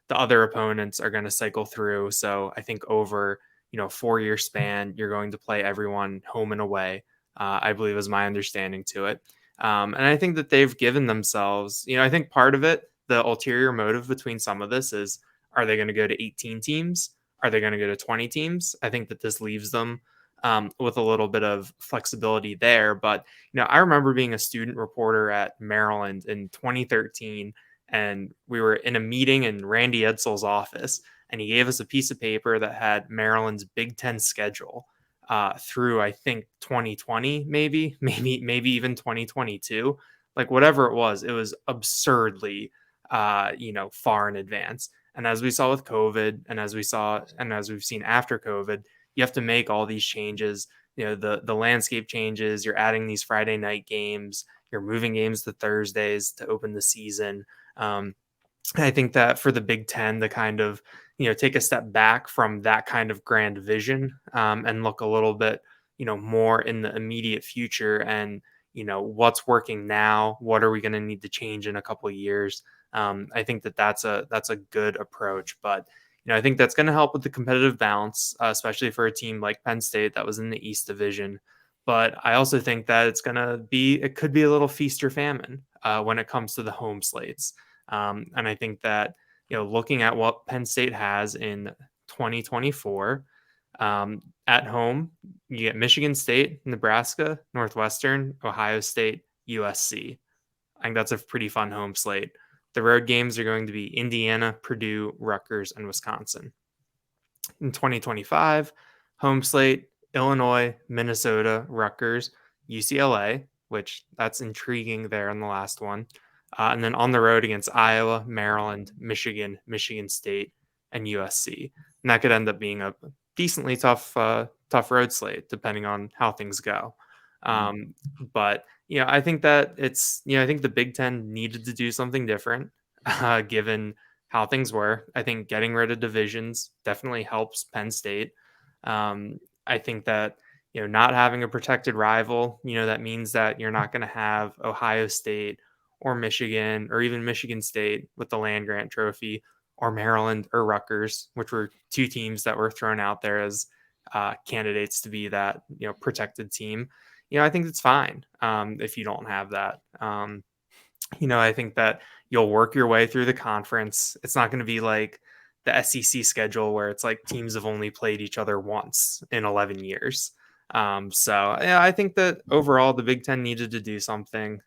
The other opponents are going to cycle through. So I think over, 4-year span, you're going to play everyone home and away, I believe is my understanding to it. And I think that they've given themselves, I think part of it, the ulterior motive between some of this is, are they going to go to 18 teams? Are they going to go to 20 teams? I think that this leaves them with a little bit of flexibility there. But, I remember being a student reporter at Maryland in 2013, and we were in a meeting in Randy Edsall's office, and he gave us a piece of paper that had Maryland's Big Ten schedule through, I think, 2020, maybe even 2022, like whatever it was absurdly, far in advance. And as we saw with COVID, and as we've seen after COVID, you have to make all these changes. The landscape changes. You're adding these Friday night games. You're moving games to Thursdays to open the season. I think that for the Big Ten to kind of, take a step back from that kind of grand vision, and look a little bit, more in the immediate future and, what's working now, what are we going to need to change in a couple of years. I think that's a good approach, but I think that's going to help with the competitive balance, especially for a team like Penn State that was in the East Division. But I also think that it could be a little feast or famine when it comes to the home slates. And I think that, looking at what Penn State has in 2024, at home, you get Michigan State, Nebraska, Northwestern, Ohio State, USC. I think that's a pretty fun home slate. The road games are going to be Indiana, Purdue, Rutgers, and Wisconsin. In 2025, home slate, Illinois, Minnesota, Rutgers, UCLA, which that's intriguing there in the last one. And then on the road against Iowa, Maryland, Michigan, Michigan State, and USC. And that could end up being a decently tough road slate, depending on how things go. But I think that I think the Big Ten needed to do something different, given how things were. I think getting rid of divisions definitely helps Penn State. I think that, not having a protected rival, that means that you're not going to have Ohio State or Michigan or even Michigan State with the land grant trophy, or Maryland or Rutgers, which were two teams that were thrown out there as candidates to be that, protected team. I think it's fine if you don't have that. I think that you'll work your way through the conference. It's not going to be like the SEC schedule where it's like teams have only played each other once in 11 years. So yeah, I think that overall the Big Ten needed to do something.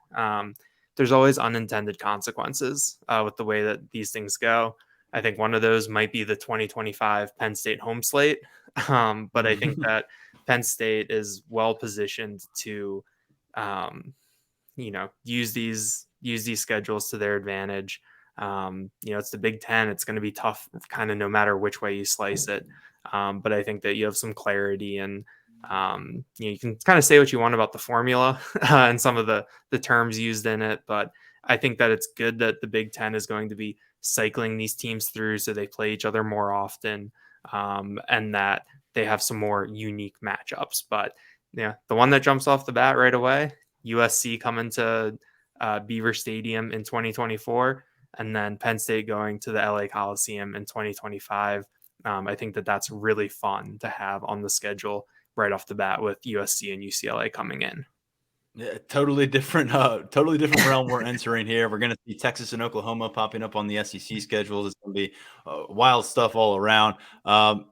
There's always unintended consequences with the way that these things go. I think one of those might be the 2025 Penn State home slate. But I think that Penn State is well positioned to, use these schedules to their advantage. It's the Big Ten. It's going to be tough kind of no matter which way you slice it. But I think that you have some clarity and, you can kind of say what you want about the formula and some of the terms used in it. But I think that it's good that the Big Ten is going to be cycling these teams through so they play each other more often, and that they have some more unique matchups. But the one that jumps off the bat right away, USC coming to Beaver Stadium in 2024, and then Penn State going to the LA Coliseum in 2025. I think that that's really fun to have on the schedule right off the bat with USC and UCLA coming in. Yeah, totally different realm we're entering here. We're going to see Texas and Oklahoma popping up on the SEC schedules. It's going to be wild stuff all around.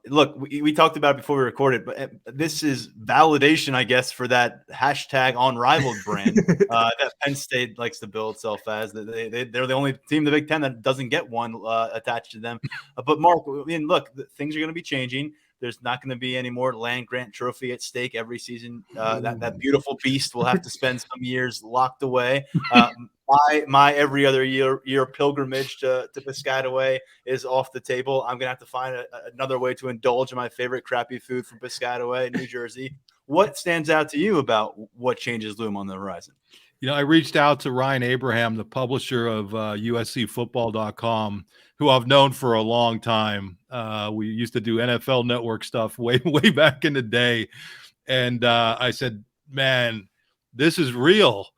Look, we talked about it before we recorded, but this is validation, I guess, for that hashtag unrivaled brand that Penn State likes to bill itself as. They're the only team in the Big Ten that doesn't get one attached to them. But Mark, I mean, look, things are going to be changing. There's not going to be any more land grant trophy at stake every season. That beautiful beast will have to spend some years locked away. My every other year pilgrimage to Piscataway is off the table. I'm going to have to find another way to indulge in my favorite crappy food from Piscataway, New Jersey. What stands out to you about what changes loom on the horizon? I reached out to Ryan Abraham, the publisher of USCFootball.com, who I've known for a long time. We used to do NFL Network stuff way back in the day. And I said, man, this is real.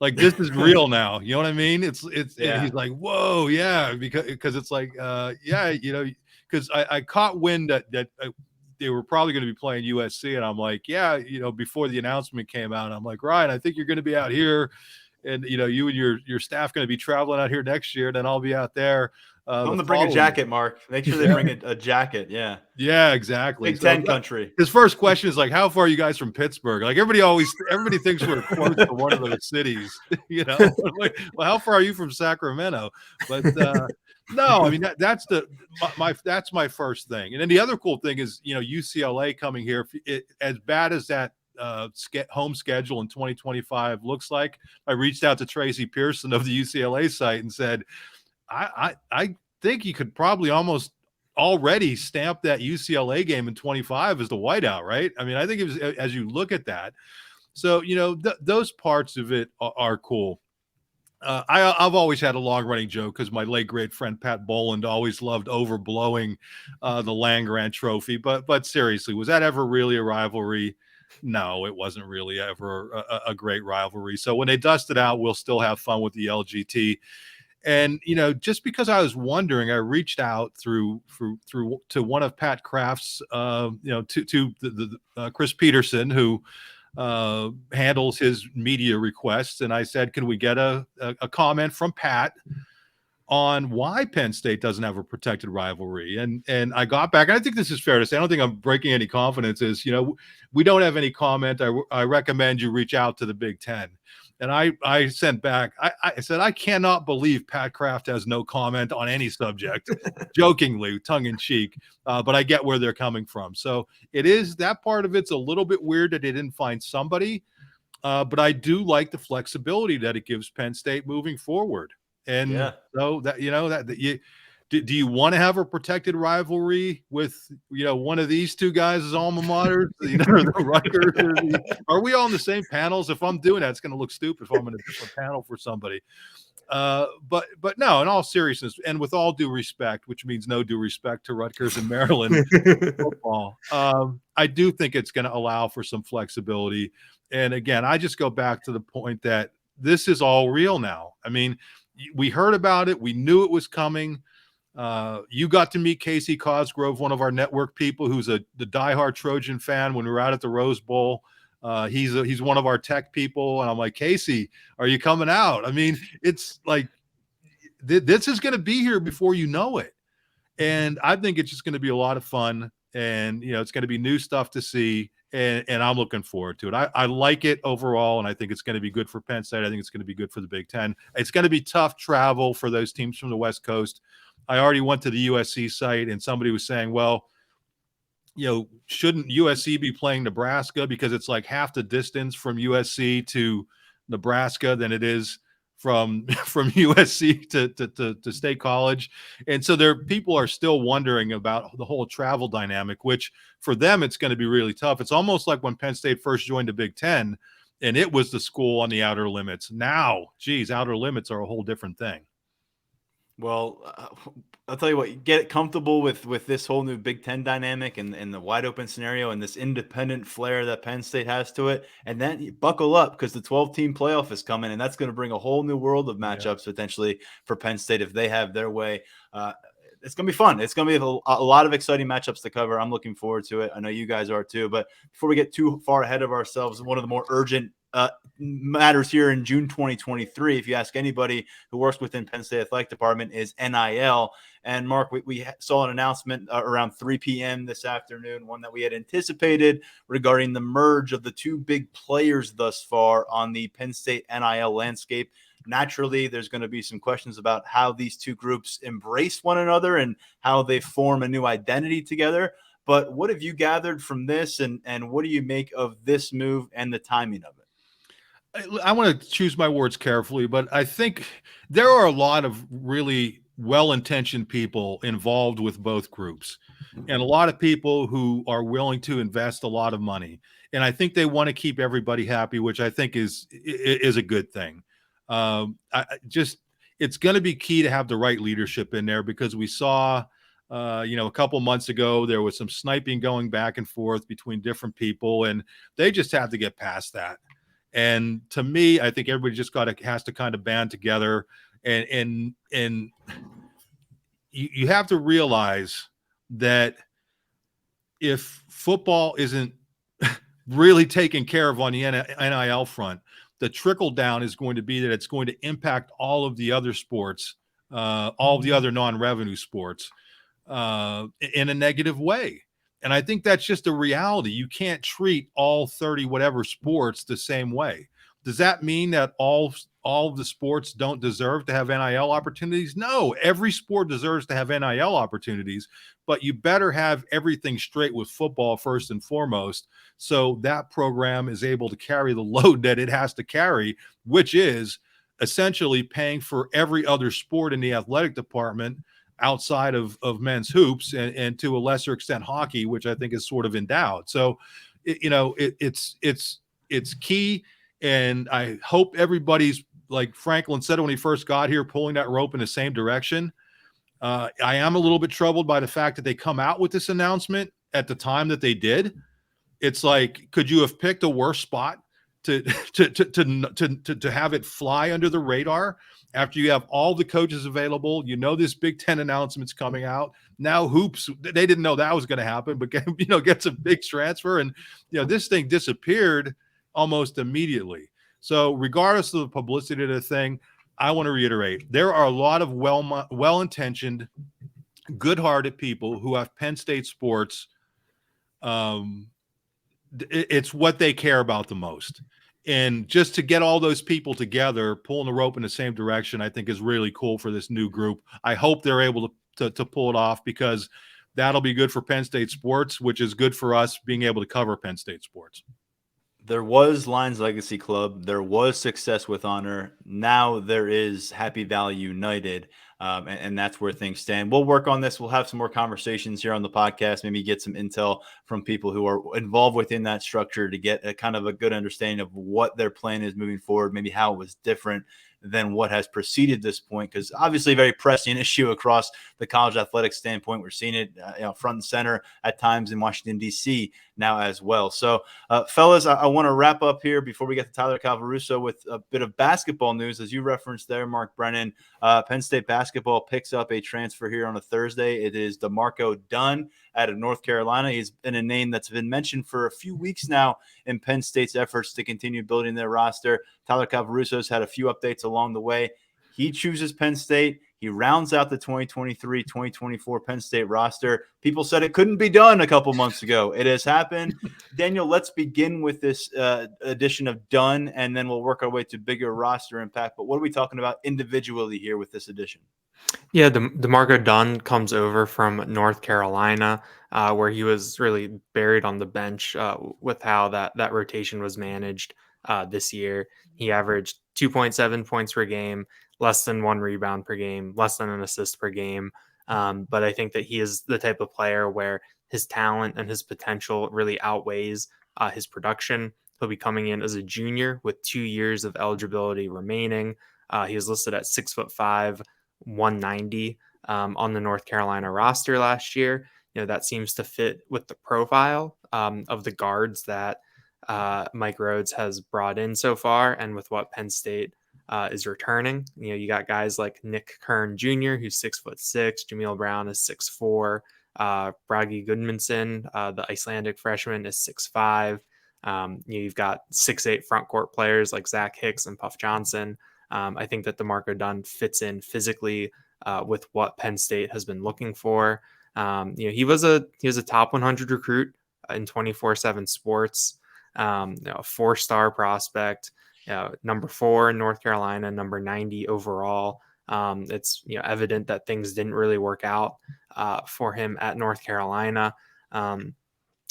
Like, this is real now. You know what I mean? It's yeah. And he's like, whoa, yeah, because it's like, because I caught wind that they were probably going to be playing USC. And I'm like, yeah, before the announcement came out, I'm like, Ryan, I think you're going to be out here. And, you and your staff going to be traveling out here next year. Then I'll be out there. I'm going to bring a jacket, Mark. Make sure they bring a jacket. Yeah. Yeah, exactly. Big Ten country. His first question is like, how far are you guys from Pittsburgh? Like everybody thinks we're close to one of those cities, Like, well, how far are you from Sacramento? But, no, I mean, that's my first thing. And then the other cool thing is, UCLA coming here, as bad as that home schedule in 2025 looks like. I reached out to Tracy Pearson of the UCLA site and said, I think he could probably almost already stamp that UCLA game in 25 as the whiteout, right? I mean, I think it was, as you look at that. So, those parts of it are cool. I've always had a long-running joke because my late great friend Pat Boland always loved overblowing the Land-Grant Trophy. But seriously, was that ever really a rivalry? No, it wasn't really ever a great rivalry. So when they dust it out, we'll still have fun with the LGT. And just because I was wondering, I reached out through to one of Pat Kraft's, to the Chris Peterson, who handles his media requests, and I said, can we get a comment from Pat on why Penn State doesn't have a protected rivalry? And I got back, and I think this is fair to say, I don't think I'm breaking any confidences. We don't have any comment. I recommend you reach out to the Big Ten. And I sent back, I said, I cannot believe Pat Kraft has no comment on any subject, jokingly, tongue in cheek, but I get where they're coming from. So it is, that part of it's a little bit weird that they didn't find somebody, but I do like the flexibility that it gives Penn State moving forward. And so that, do you want to have a protected rivalry with, one of these two guys' alma maters, the Rutgers? Are we all on the same panels? If I'm doing that, it's going to look stupid if I'm in a different panel for somebody. But no, in all seriousness, and with all due respect, which means no due respect to Rutgers and Maryland football, I do think it's going to allow for some flexibility. And again, I just go back to the point that this is all real now. I mean, we heard about it. We knew it was coming. You got to meet Casey Cosgrove, one of our network people, who's the diehard Trojan fan, when we were out at the Rose Bowl. He's one of our tech people, and I'm like, Casey, are you coming out? I mean, it's like this is going to be here before you know it, and I think it's just going to be a lot of fun, and it's going to be new stuff to see, and I'm looking forward to it. I like it overall, and I think it's going to be good for Penn State. I think it's going to be good for the Big Ten. It's going to be tough travel for those teams from the West Coast. I already went to the USC site, and somebody was saying, well, shouldn't USC be playing Nebraska because it's like half the distance from USC to Nebraska than it is from USC to State College? And so people are still wondering about the whole travel dynamic, which for them, it's going to be really tough. It's almost like when Penn State first joined the Big Ten, and it was the school on the outer limits. Now, geez, outer limits are a whole different thing. Well, I'll tell you what, get comfortable with this whole new Big Ten dynamic and the wide open scenario and this independent flair that Penn State has to it. And then you buckle up, because the 12-team playoff is coming, and that's going to bring a whole new world of matchups potentially for Penn State if they have their way. It's going to be fun. It's going to be a lot of exciting matchups to cover. I'm looking forward to it. I know you guys are too. But before we get too far ahead of ourselves, one of the more urgent matters here in June 2023, if you ask anybody who works within Penn State Athletic Department, is NIL. And Mark, we saw an announcement around 3 p.m. this afternoon, one that we had anticipated, regarding the merge of the two big players thus far on the Penn State NIL landscape. Naturally, there's going to be some questions about how these two groups embrace one another and how they form a new identity together. But what have you gathered from this, and what do you make of this move and the timing of it? I want to choose my words carefully, but I think there are a lot of really well-intentioned people involved with both groups, and a lot of people who are willing to invest a lot of money. And I think they want to keep everybody happy, which I think is a good thing. It's going to be key to have the right leadership in there, because we saw, a couple months ago, there was some sniping going back and forth between different people, and they just have to get past that. And to me, I think everybody just has to kind of band together, and you have to realize that if football isn't really taken care of on the NIL front, the trickle down is going to be that it's going to impact all of the other sports, all of the other non-revenue sports, in a negative way. And I think that's just a reality. You can't treat all 30 whatever sports the same way. Does that mean that all of the sports don't deserve to have NIL opportunities? No, every sport deserves to have NIL opportunities, but you better have everything straight with football first and foremost, so that program is able to carry the load that it has to carry, which is essentially paying for every other sport in the athletic department outside of men's hoops, and to a lesser extent hockey, which I think is sort of endowed. So, it's key, and I hope everybody's like Franklin said when he first got here, pulling that rope in the same direction. I am a little bit troubled by the fact that they come out with this announcement at the time that they did. It's like, could you have picked a worse spot to have it fly under the radar after you have all the coaches available? You know, this Big Ten announcement's coming out now. Hoops, they didn't know that was going to happen, but gets a big transfer, and this thing disappeared almost immediately. So regardless of the publicity of the thing, I want to reiterate, there are a lot of well-intentioned, good-hearted people who have Penn State sports. It's what they care about the most. And just to get all those people together, pulling the rope in the same direction, I think is really cool for this new group. I hope they're able to pull it off, because that'll be good for Penn State sports, which is good for us being able to cover Penn State sports. There was Lions Legacy Club. There was Success with Honor. Now there is Happy Valley United, and that's where things stand. We'll work on this. We'll have some more conversations here on the podcast, maybe get some intel from people who are involved within that structure to get a kind of a good understanding of what their plan is moving forward, maybe how it was different than what has preceded this point, because obviously a very pressing issue across the college athletics standpoint. We're seeing it front and center at times in Washington, D.C. now as well. So, fellas, I want to wrap up here before we get to Tyler Calvaruso with a bit of basketball news. As you referenced there, Mark Brennan, Penn State basketball picks up a transfer here on a Thursday. It is DeMarco Dunn out of North Carolina. He's been a name that's been mentioned for a few weeks now in Penn State's efforts to continue building their roster. Tyler Calvaruso's had a few updates along the way. He chooses Penn State. He rounds out the 2023-2024 Penn State roster. People said it couldn't be done a couple months ago. It has happened. Daniel, let's begin with this edition of Dunn, and then we'll work our way to bigger roster impact. But what are we talking about individually here with this edition? Yeah, DeMarco Dunn comes over from North Carolina, where he was really buried on the bench with how that rotation was managed this year. He averaged 2.7 points per game, less than 1 rebound per game, less than an assist per game. But I think that he is the type of player where his talent and his potential really outweighs his production. He'll be coming in as a junior with 2 years of eligibility remaining. He was listed at 6'5", 190 on the North Carolina roster last year. That seems to fit with the profile of the guards that Mike Rhodes has brought in so far, and with what Penn State is returning. You got guys like Nick Kern Jr., who's 6'6", Jameel Brown is 6'4", Bragi Goodmanson, the Icelandic freshman, is 6'5". You've got 6'8" front court players like Zach Hicks and Puff Johnson. I think that DeMarco Dunn fits in physically with what Penn State has been looking for. He was a top 100 recruit in 24/7 Sports. A 4-star prospect, number 4 in North Carolina, number 90 overall. It's evident that things didn't really work out for him at North Carolina.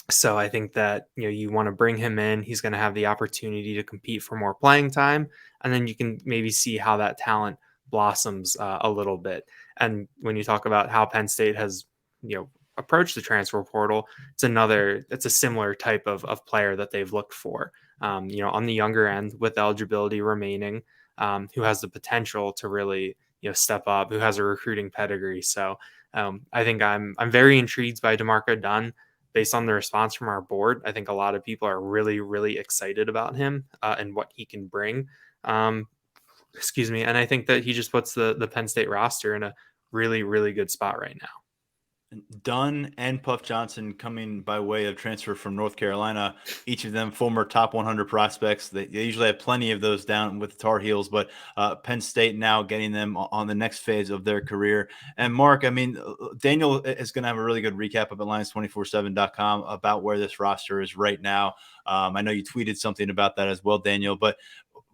So I think that you want to bring him in. He's going to have the opportunity to compete for more playing time, and then you can maybe see how that talent blossoms a little bit. And when you talk about how Penn State has approach the transfer portal, it's a similar type of player that they've looked for, on the younger end with eligibility remaining, who has the potential to really, step up, who has a recruiting pedigree. So I think I'm very intrigued by DeMarco Dunn based on the response from our board. I think a lot of people are really, really excited about him and what he can bring. And I think that he just puts the Penn State roster in a really, really good spot right now. Dunn and Puff Johnson coming by way of transfer from North Carolina, each of them former top 100 prospects. They usually have plenty of those down with the Tar Heels, but Penn State now getting them on the next phase of their career. And Mark, Daniel is going to have a really good recap of Lions247.com about where this roster is right now. I know you tweeted something about that as well, Daniel, but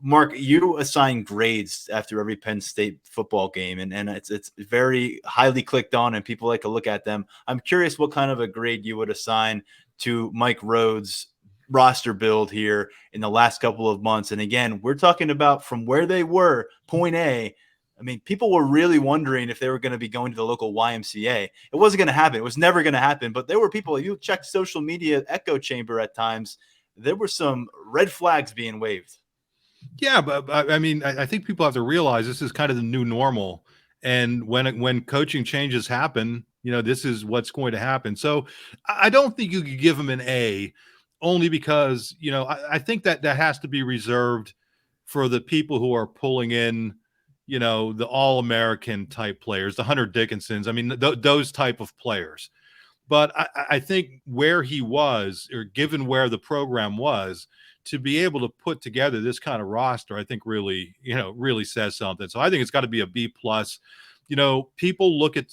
Mark, you assign grades after every Penn State football game, and it's very highly clicked on, and people like to look at them. I'm curious what kind of a grade you would assign to Mike Rhodes' roster build here in the last couple of months. And again, we're talking about from where they were, point A. People were really wondering if they were going to be going to the local YMCA. It wasn't going to happen. It was never going to happen. But there were people, you checked social media echo chamber at times, there were some red flags being waved. Yeah, but I mean, I think people have to realize this is kind of the new normal. And when coaching changes happen, this is what's going to happen. So I don't think you could give him an A, only because, I think that has to be reserved for the people who are pulling in, the All-American type players, the Hunter Dickinsons. I mean, those type of players. But I think where he was, or given where the program was, to be able to put together this kind of roster, I think really, really says something. So I think it's got to be a B plus. People look at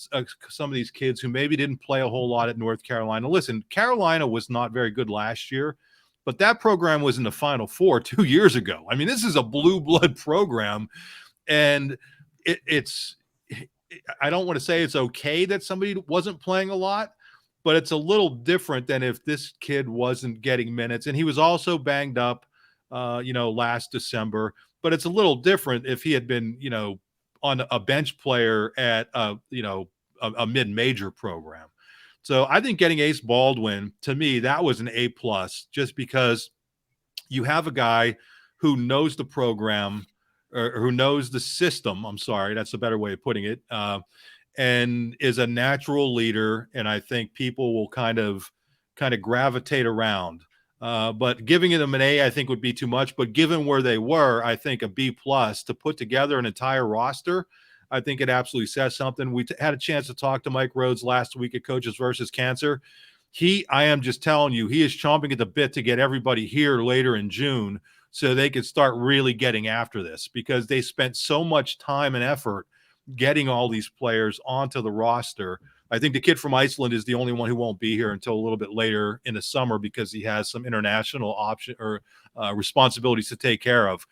some of these kids who maybe didn't play a whole lot at North Carolina. Listen, Carolina was not very good last year, but that program was in the Final Four 2 years ago. I mean, this is a blue blood program, and it's. I don't want to say it's okay that somebody wasn't playing a lot, but it's a little different than if this kid wasn't getting minutes. And he was also banged up, last December. But it's a little different if he had been, on a bench player at, a mid-major program. So I think getting Ace Baldwin, to me, that was an A plus, just because you have a guy who knows the program, or who knows the system. I'm sorry, that's a better way of putting it. And is a natural leader, and I think people will kind of gravitate around. But giving them an A, I think, would be too much. But given where they were, I think a B plus to put together an entire roster, I think it absolutely says something. We had a chance to talk to Mike Rhodes last week at Coaches versus Cancer. I am just telling you, he is chomping at the bit to get everybody here later in June so they could start really getting after this, because they spent so much time and effort getting all these players onto the roster. I think the kid from Iceland is the only one who won't be here until a little bit later in the summer, because he has some international responsibilities to take care of.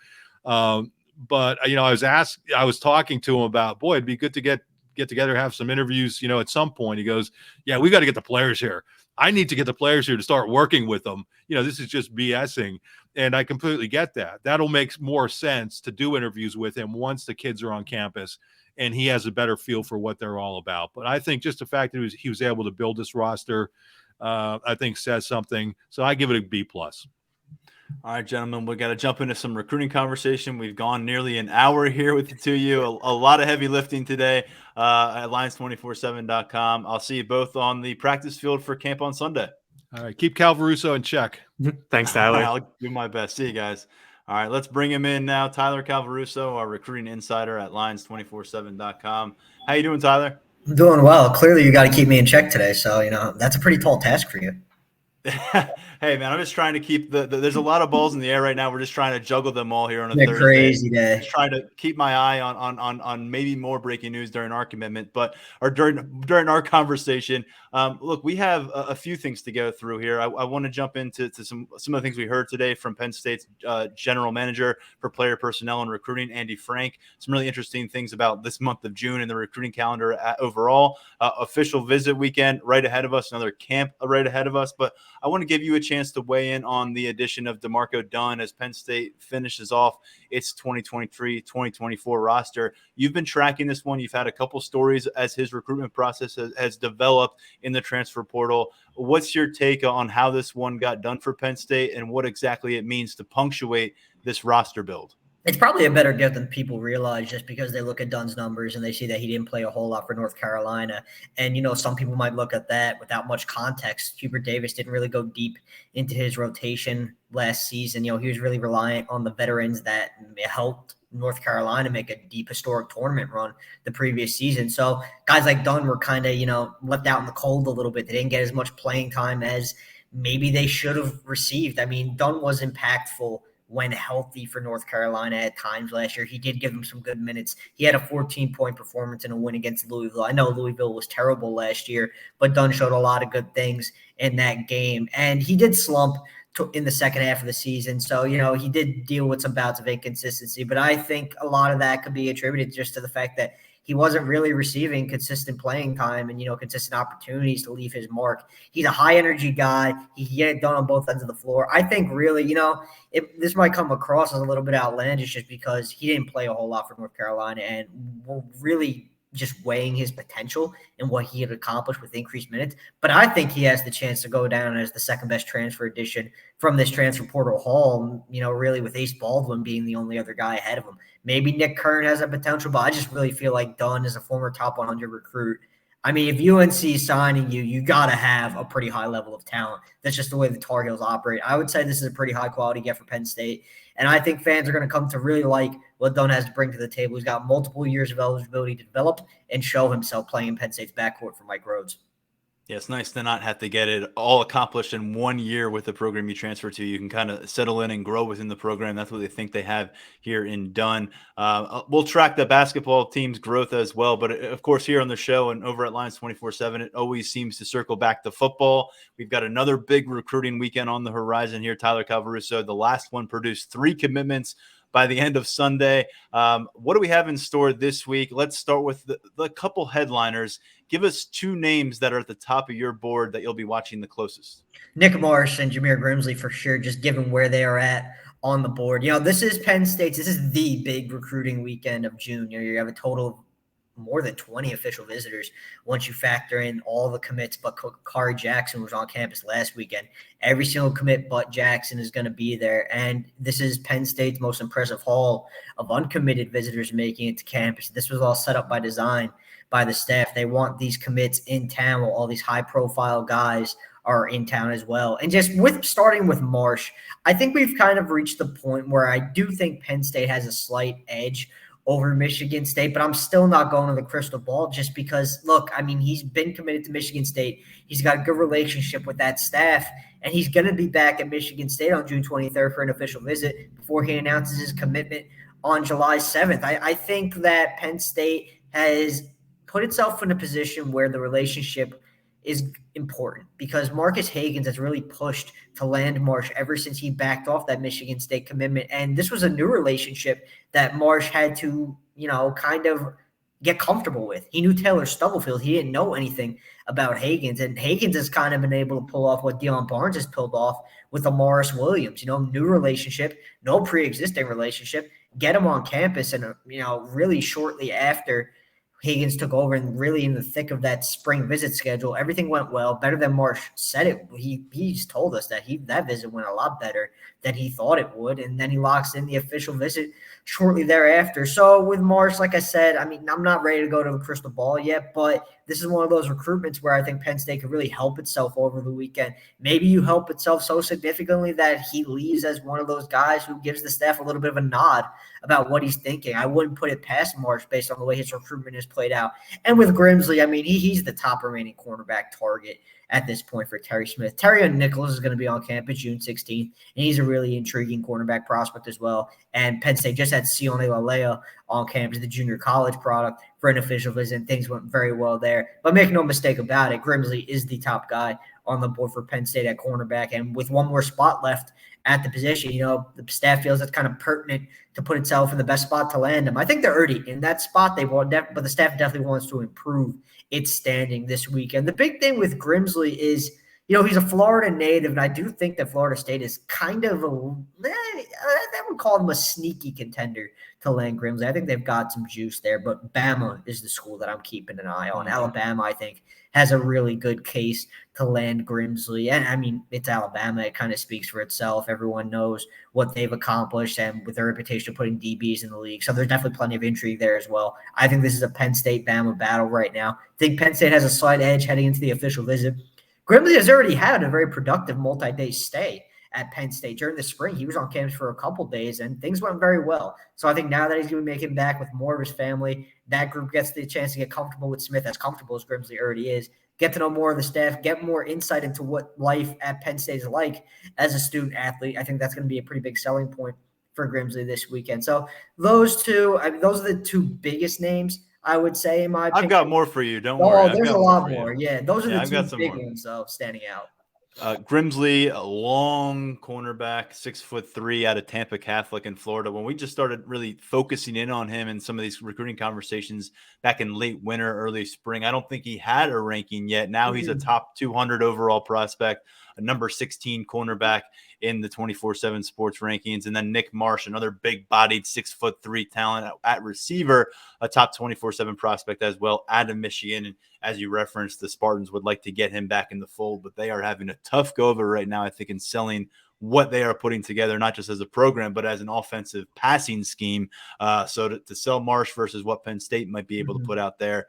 But I was talking to him about, boy, it'd be good to get together, have some interviews, at some point. He goes, yeah, we got to get the players here. I need to get the players here to start working with them. This is just BSing. And I completely get that. That'll make more sense to do interviews with him once the kids are on campus and he has a better feel for what they're all about. But I think just the fact that he was able to build this roster, I think says something. So I give it a B plus. All right, gentlemen, we got to jump into some recruiting conversation. We've gone nearly an hour here with the two of you. A lot of heavy lifting today at Lions247.com. I'll see you both on the practice field for camp on Sunday. All right, keep Calvaruso in check. Thanks, Tyler. I'll do my best. See you guys. All right, let's bring him in now. Tyler Calvaruso, our recruiting insider at Lions247.com. How you doing, Tyler? I'm doing well. Clearly, you got to keep me in check today. So, that's a pretty tall task for you. Hey, man, I'm just trying to keep there's a lot of balls in the air right now. We're just trying to juggle them all here on a Thursday. Crazy day. Just trying to keep my eye on maybe more breaking news during our commitment, or during our conversation. Look, we have a few things to go through here. I want to jump into some of the things we heard today from Penn State's general manager for player personnel and recruiting, Andy Frank. Some really interesting things about this month of June and the recruiting calendar overall. Official visit weekend right ahead of us, another camp right ahead of us. But I want to give you a chance to weigh in on the addition of DeMarco Dunn as Penn State finishes off its 2023-2024 roster. You've been tracking this one. You've had a couple stories as his recruitment process has developed in the transfer portal. What's your take on how this one got done for Penn State and what exactly it means to punctuate this roster build? It's probably a better gift than people realize, just because they look at Dunn's numbers and they see that he didn't play a whole lot for North Carolina. And, some people might look at that without much context. Hubert Davis didn't really go deep into his rotation last season. He was really reliant on the veterans that helped North Carolina make a deep historic tournament run the previous season. So guys like Dunn were kind of, left out in the cold a little bit. They didn't get as much playing time as maybe they should have received. I mean, Dunn was impactful when healthy for North Carolina at times last year. He did give them some good minutes. He had a 14-point performance in a win against Louisville. I know Louisville was terrible last year, but Dunn showed a lot of good things in that game. And he did slump in the second half of the season. So, he did deal with some bouts of inconsistency. But I think a lot of that could be attributed just to the fact that he wasn't really receiving consistent playing time and, consistent opportunities to leave his mark. He's a high-energy guy. He can get it done on both ends of the floor. I think really, this might come across as a little bit outlandish just because he didn't play a whole lot for North Carolina and really just weighing his potential and what he had accomplished with increased minutes. But I think he has the chance to go down as the second best transfer addition from this transfer portal haul, really with Ace Baldwin being the only other guy ahead of him. Maybe Nick Kern has a potential, but I just really feel like Dunn is a former top 100 recruit. I mean, if UNC is signing you got to have a pretty high level of talent. That's just the way the Tar Heels operate. I would say this is a pretty high quality get for Penn State. And I think fans are going to come to really like what Dunn has to bring to the table. He's got multiple years of eligibility to develop and show himself playing in Penn State's backcourt for Mike Rhodes. Yeah, it's nice to not have to get it all accomplished in 1 year with the program you transfer to. You can kind of settle in and grow within the program. That's what they think they have here in Dunn. We'll track the basketball team's growth as well. But, of course, here on the show and over at Lions 24/7, it always seems to circle back to football. We've got another big recruiting weekend on the horizon here. Tyler Calvaruso, the last one, produced 3 commitments by the end of Sunday. What do we have in store this week? Let's start with the couple headliners. Give us 2 names that are at the top of your board that you'll be watching the closest. Nick Marsh and Jameer Grimsley for sure, just given where they are at on the board. This is Penn State's. This is the big recruiting weekend of June. You have a total of more than 20 official visitors once you factor in all the commits, but Kari Jackson was on campus last weekend. Every single commit but Jackson is going to be there. And this is Penn State's most impressive haul of uncommitted visitors making it to campus. This was all set up by design by the staff. They want these commits in town while all these high-profile guys are in town as well. And just starting with Marsh, I think we've kind of reached the point where I do think Penn State has a slight edge over Michigan State, but I'm still not going to the crystal ball just because, look, I mean, he's been committed to Michigan State. He's got a good relationship with that staff, and he's going to be back at Michigan State on June 23rd for an official visit before he announces his commitment on July 7th. I think that Penn State has put itself in a position where the relationship is important because Marcus Hagans has really pushed to land Marsh ever since he backed off that Michigan State commitment. And this was a new relationship that Marsh had to, kind of get comfortable with. He knew Taylor Stubblefield. He didn't know anything about Hagans. And Hagans has kind of been able to pull off what Deion Barnes has pulled off with Amaris Williams, new relationship, no pre-existing relationship, get him on campus. And, really shortly after Hagans took over and really in the thick of that spring visit schedule, everything went well, better than Marsh said it. He's told us that that visit went a lot better than he thought it would, and then he locks in the official visit shortly thereafter. So with Marsh, like I said, I mean, I'm not ready to go to the crystal ball yet, but this is one of those recruitments where I think Penn State could really help itself over the weekend. Maybe you help itself so significantly that he leaves as one of those guys who gives the staff a little bit of a nod about what he's thinking. I wouldn't put it past Marsh based on the way his recruitment has played out. And with Grimsley, I mean, he's the top remaining cornerback target at this point for Terry Smith. Terry Nicholas is going to be on campus June 16th, and he's a really intriguing cornerback prospect as well. And Penn State just had Sione Lalea on campus, the junior college product, for an official visit, and things went very well there. But make no mistake about it, Grimsley is the top guy on the board for Penn State at cornerback. And with one more spot left at the position, the staff feels it's kind of pertinent to put itself in the best spot to land him. I think they're already in that spot, but the staff definitely wants to improve its standing this week. And the big thing with Grimsley is, he's a Florida native, and I do think that Florida State is kind of I would call them a sneaky contender to land Grimsley. I think they've got some juice there, but Bama is the school that I'm keeping an eye on. Alabama, I think, has a really good case to land Grimsley. And I mean, it's Alabama. It kind of speaks for itself. Everyone knows what they've accomplished and with their reputation of putting DBs in the league. So there's definitely plenty of intrigue there as well. I think this is a Penn State-Bama battle right now. I think Penn State has a slight edge heading into the official visit. Grimsley has already had a very productive multi-day stay at Penn State during the spring. He was on campus for a couple days, and things went very well. So I think now that he's going to be making back with more of his family, that group gets the chance to get comfortable with Smith, as comfortable as Grimsley already is, get to know more of the staff, get more insight into what life at Penn State is like as a student athlete. I think that's going to be a pretty big selling point for Grimsley this weekend. So those two, those are the 2 biggest names, I would say, in my opinion. I've got more for you. Don't worry. There's a lot more. Yeah, those are I've the 2 big more ones, though, standing out. Grimsley, a long cornerback, 6'3", out of Tampa Catholic in Florida. When we just started really focusing in on him in some of these recruiting conversations back in late winter, early spring, I don't think he had a ranking yet. Now he's a top 200 overall prospect a number 16 cornerback in the 24/7 sports rankings. And then Nick Marsh, another big-bodied 6'3" talent at receiver, a top 24/7 prospect as well out of Michigan. And as you referenced, the Spartans would like to get him back in the fold, but they are having a tough go of it right now, I think, in selling what they are putting together, not just as a program, but as an offensive passing scheme. So to sell Marsh versus what Penn State might be able to put out there,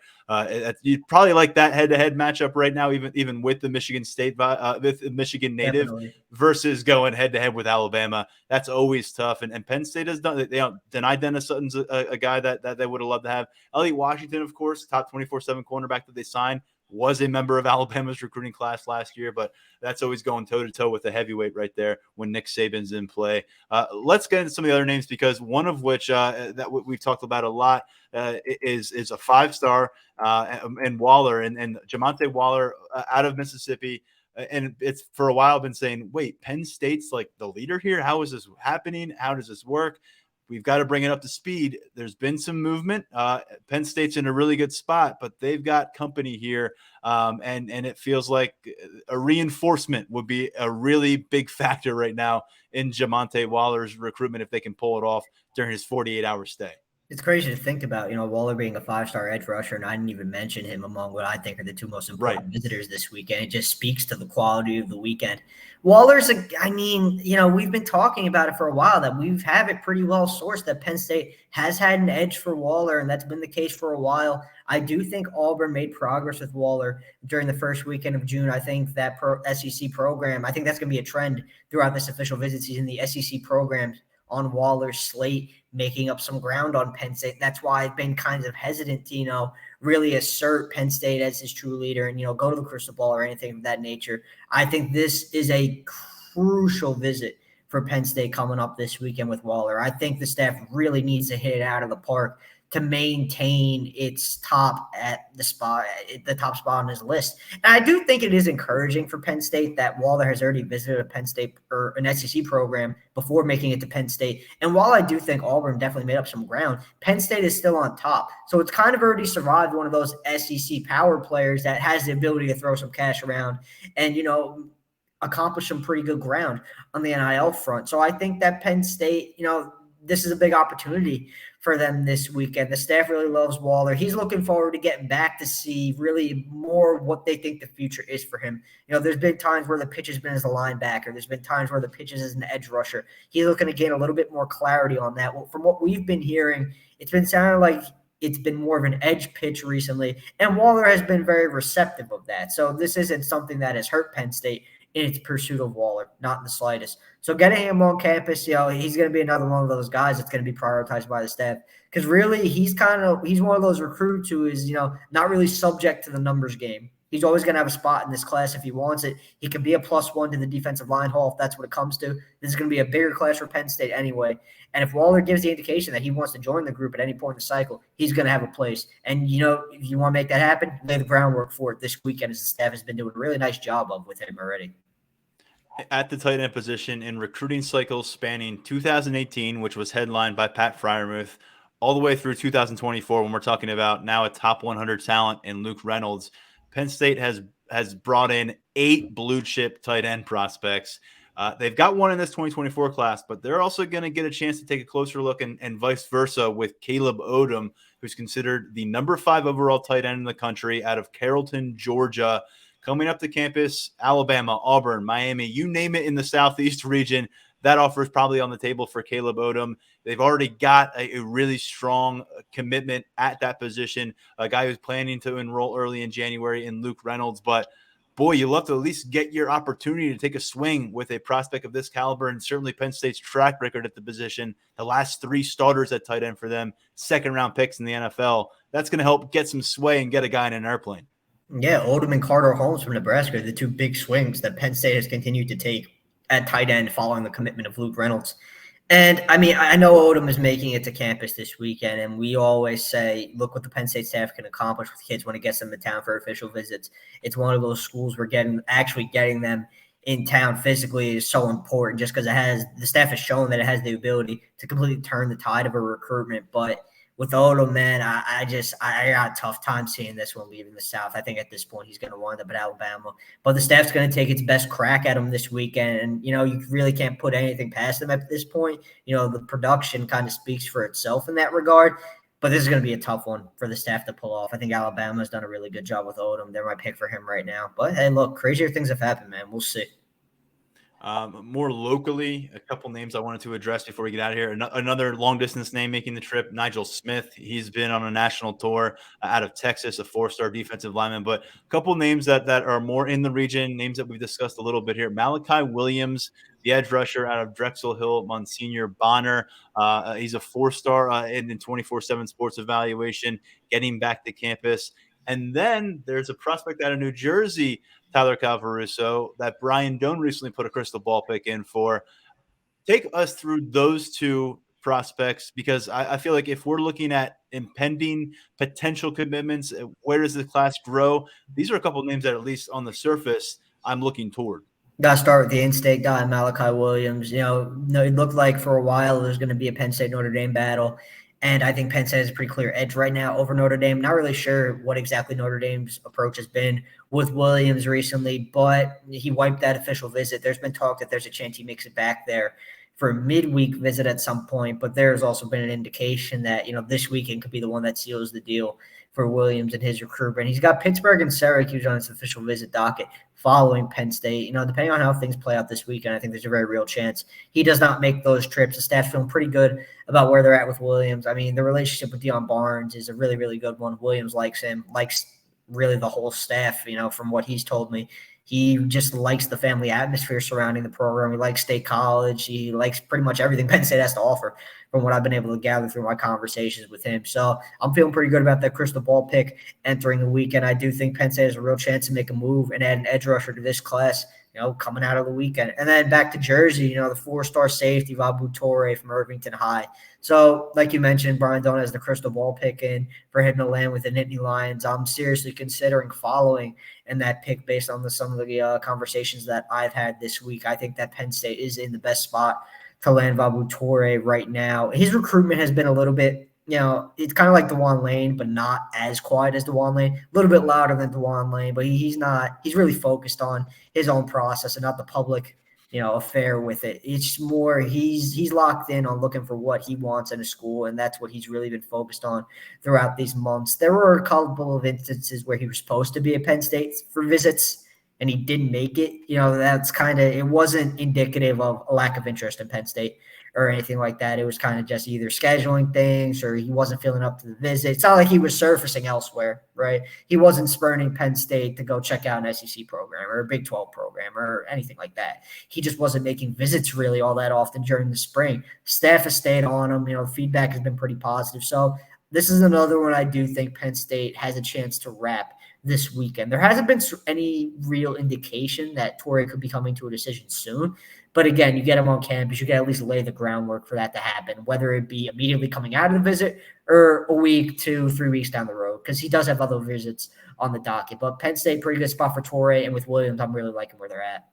you'd probably like that head-to-head matchup right now, even with the Michigan State, with the Michigan native. Definitely. Versus going head-to-head with Alabama. That's always tough. And Penn State has done it. They don't deny Dennis Sutton's a guy that they would have loved to have. Elliot Washington, of course, top 24/7 cornerback that they signed, was a member of Alabama's recruiting class last year, but that's always going toe-to-toe with the heavyweight right there when Nick Saban's in play. Let's get into some of the other names, because one of which that we've talked about a lot is a 5-star and Waller and Jamonte Waller out of Mississippi. And it's for a while been saying, wait, Penn State's like the leader here? How is this happening? How does this work? We've got to bring it up to speed. There's been some movement. Penn State's in a really good spot, but they've got company here. And it feels like a reinforcement would be a really big factor right now in Jamonte Waller's recruitment if they can pull it off during his 48-hour stay. It's crazy to think about, Waller being a 5-star edge rusher, and I didn't even mention him among what I think are the two most important visitors this weekend. It just speaks to the quality of the weekend. Waller's we've been talking about it for a while, that we have it pretty well sourced that Penn State has had an edge for Waller, and that's been the case for a while. I do think Auburn made progress with Waller during the first weekend of June. I think that SEC program, I think that's going to be a trend throughout this official visit season, the SEC programs on Waller's slate, making up some ground on Penn State. That's why I've been kind of hesitant to, really assert Penn State as his true leader and, go to the crystal ball or anything of that nature. I think this is a crucial visit for Penn State coming up this weekend with Waller. I think the staff really needs to hit it out of the park to maintain its top at the top spot on his list. And I do think it is encouraging for Penn State that Waller has already visited a Penn State or an SEC program before making it to Penn State. And while I do think Auburn definitely made up some ground, Penn State is still on top. So it's kind of already survived one of those SEC power players that has the ability to throw some cash around and, accomplish some pretty good ground on the NIL front. So I think that Penn State, this is a big opportunity for them this weekend. The staff really loves Waller. He's looking forward to getting back to see really more what they think the future is for him. There's been times where the pitch has been as a linebacker. There's been times where the pitch is as an edge rusher. He's looking to gain a little bit more clarity on that. Well, from what we've been hearing, it's been sounding like it's been more of an edge pitch recently, and Waller has been very receptive of that. So this isn't something that has hurt Penn State in its pursuit of Waller, not in the slightest. So getting him on campus, he's going to be another one of those guys that's going to be prioritized by the staff, because really he's one of those recruits who is, not really subject to the numbers game. He's always going to have a spot in this class if he wants it. He can be a +1 to the defensive line haul if that's what it comes to. This is going to be a bigger class for Penn State anyway. And if Waller gives the indication that he wants to join the group at any point in the cycle, he's going to have a place. And, if you want to make that happen, lay the groundwork for it this weekend, as the staff has been doing a really nice job of with him already. At the tight end position in recruiting cycles spanning 2018, which was headlined by Pat Freiermuth, all the way through 2024, when we're talking about now a top 100 talent in Luke Reynolds, Penn State has brought in 8 blue chip tight end prospects. They've got one in this 2024 class, but they're also going to get a chance to take a closer look and vice versa with Caleb Odom, who's considered the number 5 overall tight end in the country out of Carrollton, Georgia. Coming up to campus, Alabama, Auburn, Miami, you name it in the Southeast region, that offer is probably on the table for Caleb Odom. They've already got a really strong commitment at that position, a guy who's planning to enroll early in January in Luke Reynolds. But, boy, you love to at least get your opportunity to take a swing with a prospect of this caliber, and certainly Penn State's track record at the position, the last 3 starters at tight end for them, second-round picks in the NFL. That's going to help get some sway and get a guy in an airplane. Yeah, Odom and Carter Holmes from Nebraska, the 2 big swings that Penn State has continued to take at tight end following the commitment of Luke Reynolds. And, I know Odom is making it to campus this weekend, and we always say, look what the Penn State staff can accomplish with kids when it gets them to town for official visits. It's one of those schools where getting them in town physically is so important, just because the staff has shown that it has the ability to completely turn the tide of a recruitment. But with Odom, man, I got a tough time seeing this one leaving the South. I think at this point he's going to wind up at Alabama. But the staff's going to take its best crack at him this weekend. And, you really can't put anything past them at this point. The production kind of speaks for itself in that regard. But this is going to be a tough one for the staff to pull off. I think Alabama's done a really good job with Odom. They're my pick for him right now. But, hey, look, crazier things have happened, man. We'll see. More locally, a couple names I wanted to address before we get out of here. Another long-distance name making the trip, Nigel Smith. He's been on a national tour out of Texas, a 4-star defensive lineman. But a couple names that are more in the region, names that we've discussed a little bit here. Malachi Williams, the edge rusher out of Drexel Hill, Monsignor Bonner. He's a 4-star in 24/7 Sports Evaluation, getting back to campus. And then there's a prospect out of New Jersey, Tyler Calvaruso, that Brian Doan recently put a crystal ball pick in for. Take us through those two prospects, because I feel like if we're looking at impending potential commitments, where does the class grow? These are a couple of names that, at least on the surface, I'm looking toward. Got to start with the in-state guy, Malachi Williams. It looked like for a while there's going to be a Penn State-Notre Dame battle. And I think Penn State has a pretty clear edge right now over Notre Dame. Not really sure what exactly Notre Dame's approach has been with Williams recently, but he wiped that official visit. There's been talk that there's a chance he makes it back there for a midweek visit at some point, but there's also been an indication that, this weekend could be the one that seals the deal for Williams and his recruitment. He's got Pittsburgh and Syracuse on his official visit docket following Penn State. Depending on how things play out this weekend, I think there's a very real chance he does not make those trips. The staff's feeling pretty good about where they're at with Williams. I mean, the relationship with Deion Barnes is a really, really good one. Williams likes him, likes really the whole staff, from what he's told me. He just likes the family atmosphere surrounding the program. He likes State College. He likes pretty much everything Penn State has to offer from what I've been able to gather through my conversations with him. So I'm feeling pretty good about that crystal ball pick entering the weekend. I do think Penn State has a real chance to make a move and add an edge rusher to this class, coming out of the weekend. And then back to Jersey, the 4-star safety, Vabu Torre from Irvington High. So like you mentioned, Brian Doan has the crystal ball pick in for him to land with the Nittany Lions. I'm seriously considering following in that pick based on some of the conversations that I've had this week. I think that Penn State is in the best spot to land Vabu Torre right now. His recruitment has been a little bit, it's kind of like DeJuan Lane, but not as quiet as DeJuan Lane. A little bit louder than DeJuan Lane, but he's really focused on his own process and not the public, affair with it. It's more he's locked in on looking for what he wants in a school, and that's what he's really been focused on throughout these months. There were a couple of instances where he was supposed to be at Penn State for visits, and he didn't make it. That's it wasn't indicative of a lack of interest in Penn State or anything like that. It was kind of just either scheduling things or he wasn't feeling up to the visit. It's not like he was surfacing elsewhere, right? He wasn't spurning Penn State to go check out an SEC program or a Big 12 program or anything like that. He just wasn't making visits really all that often during the spring. Staff has stayed on him. The feedback has been pretty positive. So this is another one I do think Penn State has a chance to wrap this weekend. There hasn't been any real indication that Torrey could be coming to a decision soon. But again, you get him on campus, you can at least lay the groundwork for that to happen, whether it be immediately coming out of the visit or a week, 2-3 weeks down the road, because he does have other visits on the docket. But Penn State, pretty good spot for Torrey, and with Williams, I'm really liking where they're at.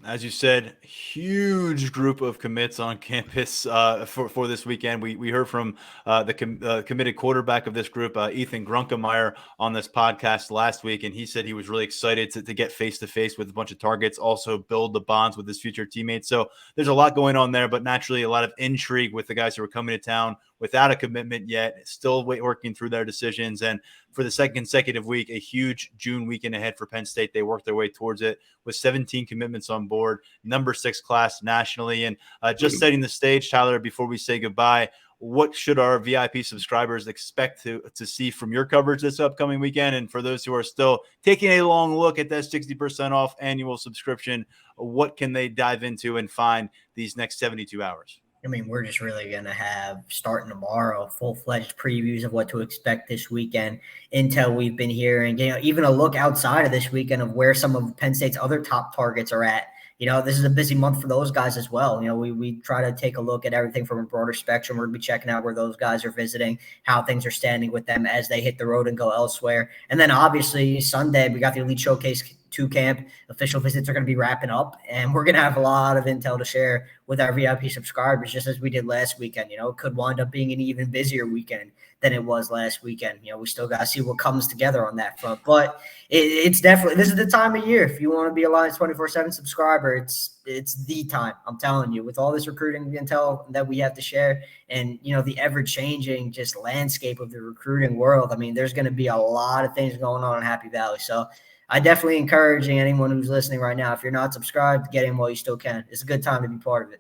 As you said, huge group of commits on campus for this weekend. We heard from the committed quarterback of this group, Ethan Grunkemeyer, on this podcast last week, and he said he was really excited to get face-to-face with a bunch of targets, also build the bonds with his future teammates. So there's a lot going on there, but naturally a lot of intrigue with the guys who are coming to town without a commitment yet, still working through their decisions. And for the second consecutive week, a huge June weekend ahead for Penn State. They worked their way towards it with 17 commitments on board, number 6 class nationally. And just setting the stage, Tyler, before we say goodbye, what should our VIP subscribers expect to see from your coverage this upcoming weekend? And for those who are still taking a long look at that 60% off annual subscription, what can they dive into and find these next 72 hours? I mean, we're just really going to have, starting tomorrow, full-fledged previews of what to expect this weekend, intel we've been hearing, even a look outside of this weekend of where some of Penn State's other top targets are at. This is a busy month for those guys as well. We try to take a look at everything from a broader spectrum. We're going to be checking out where those guys are visiting, how things are standing with them as they hit the road and go elsewhere. And then obviously Sunday, we got the Elite Showcase to camp. Official visits are going to be wrapping up, and we're going to have a lot of intel to share with our VIP subscribers, just as we did last weekend. You know, it could wind up being an even busier weekend than it was last weekend. You know, we still got to see what comes together on that front, but it's definitely, this is the time of year. If you want to be a Lions 24/7 subscriber, it's the time. I'm telling you, with all this recruiting intel that we have to share, and you know, the ever-changing just landscape of the recruiting world, I mean, there's going to be a lot of things going on in Happy Valley. So I definitely encouraging anyone who's listening right now, if you're not subscribed, get in while you still can. It's a good time to be part of it.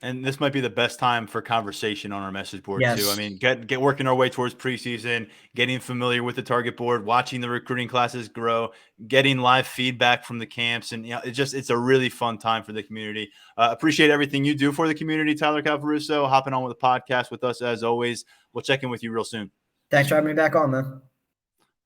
And this might be the best time for conversation on our message board Yes. too. I mean, get working our way towards preseason, getting familiar with the target board, watching the recruiting classes grow, getting live feedback from the camps, and it's a really fun time for the community. Appreciate everything you do for the community, Tyler Calvaruso, hopping on with the podcast with us as always. We'll check in with you real soon. Thanks for having me back on, man.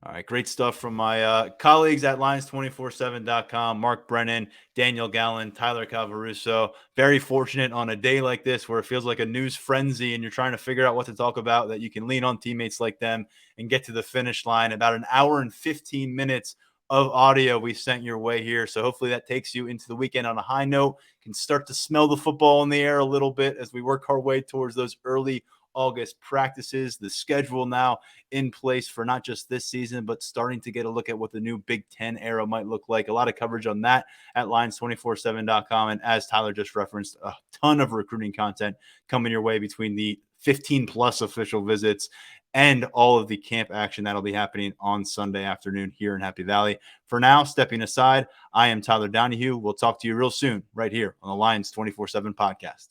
All right, great stuff from my colleagues at Lions247.com, Mark Brennan, Daniel Gallen, Tyler Calvaruso. Very fortunate on a day like this where it feels like a news frenzy and you're trying to figure out what to talk about, that you can lean on teammates like them and get to the finish line. About an hour and 15 minutes of audio we sent your way here. So hopefully that takes you into the weekend on a high note. You can start to smell the football in the air a little bit as we work our way towards those early August practices. The schedule now in place for not just this season, but starting to get a look at what the new Big Ten era might look like. A lot of coverage on that at Lions247.com. And as Tyler just referenced, a ton of recruiting content coming your way between the 15 plus official visits and all of the camp action that'll be happening on Sunday afternoon here in Happy Valley. For now, stepping aside, I am Tyler Donohue. We'll talk to you real soon right here on the Lions 24/7 podcast.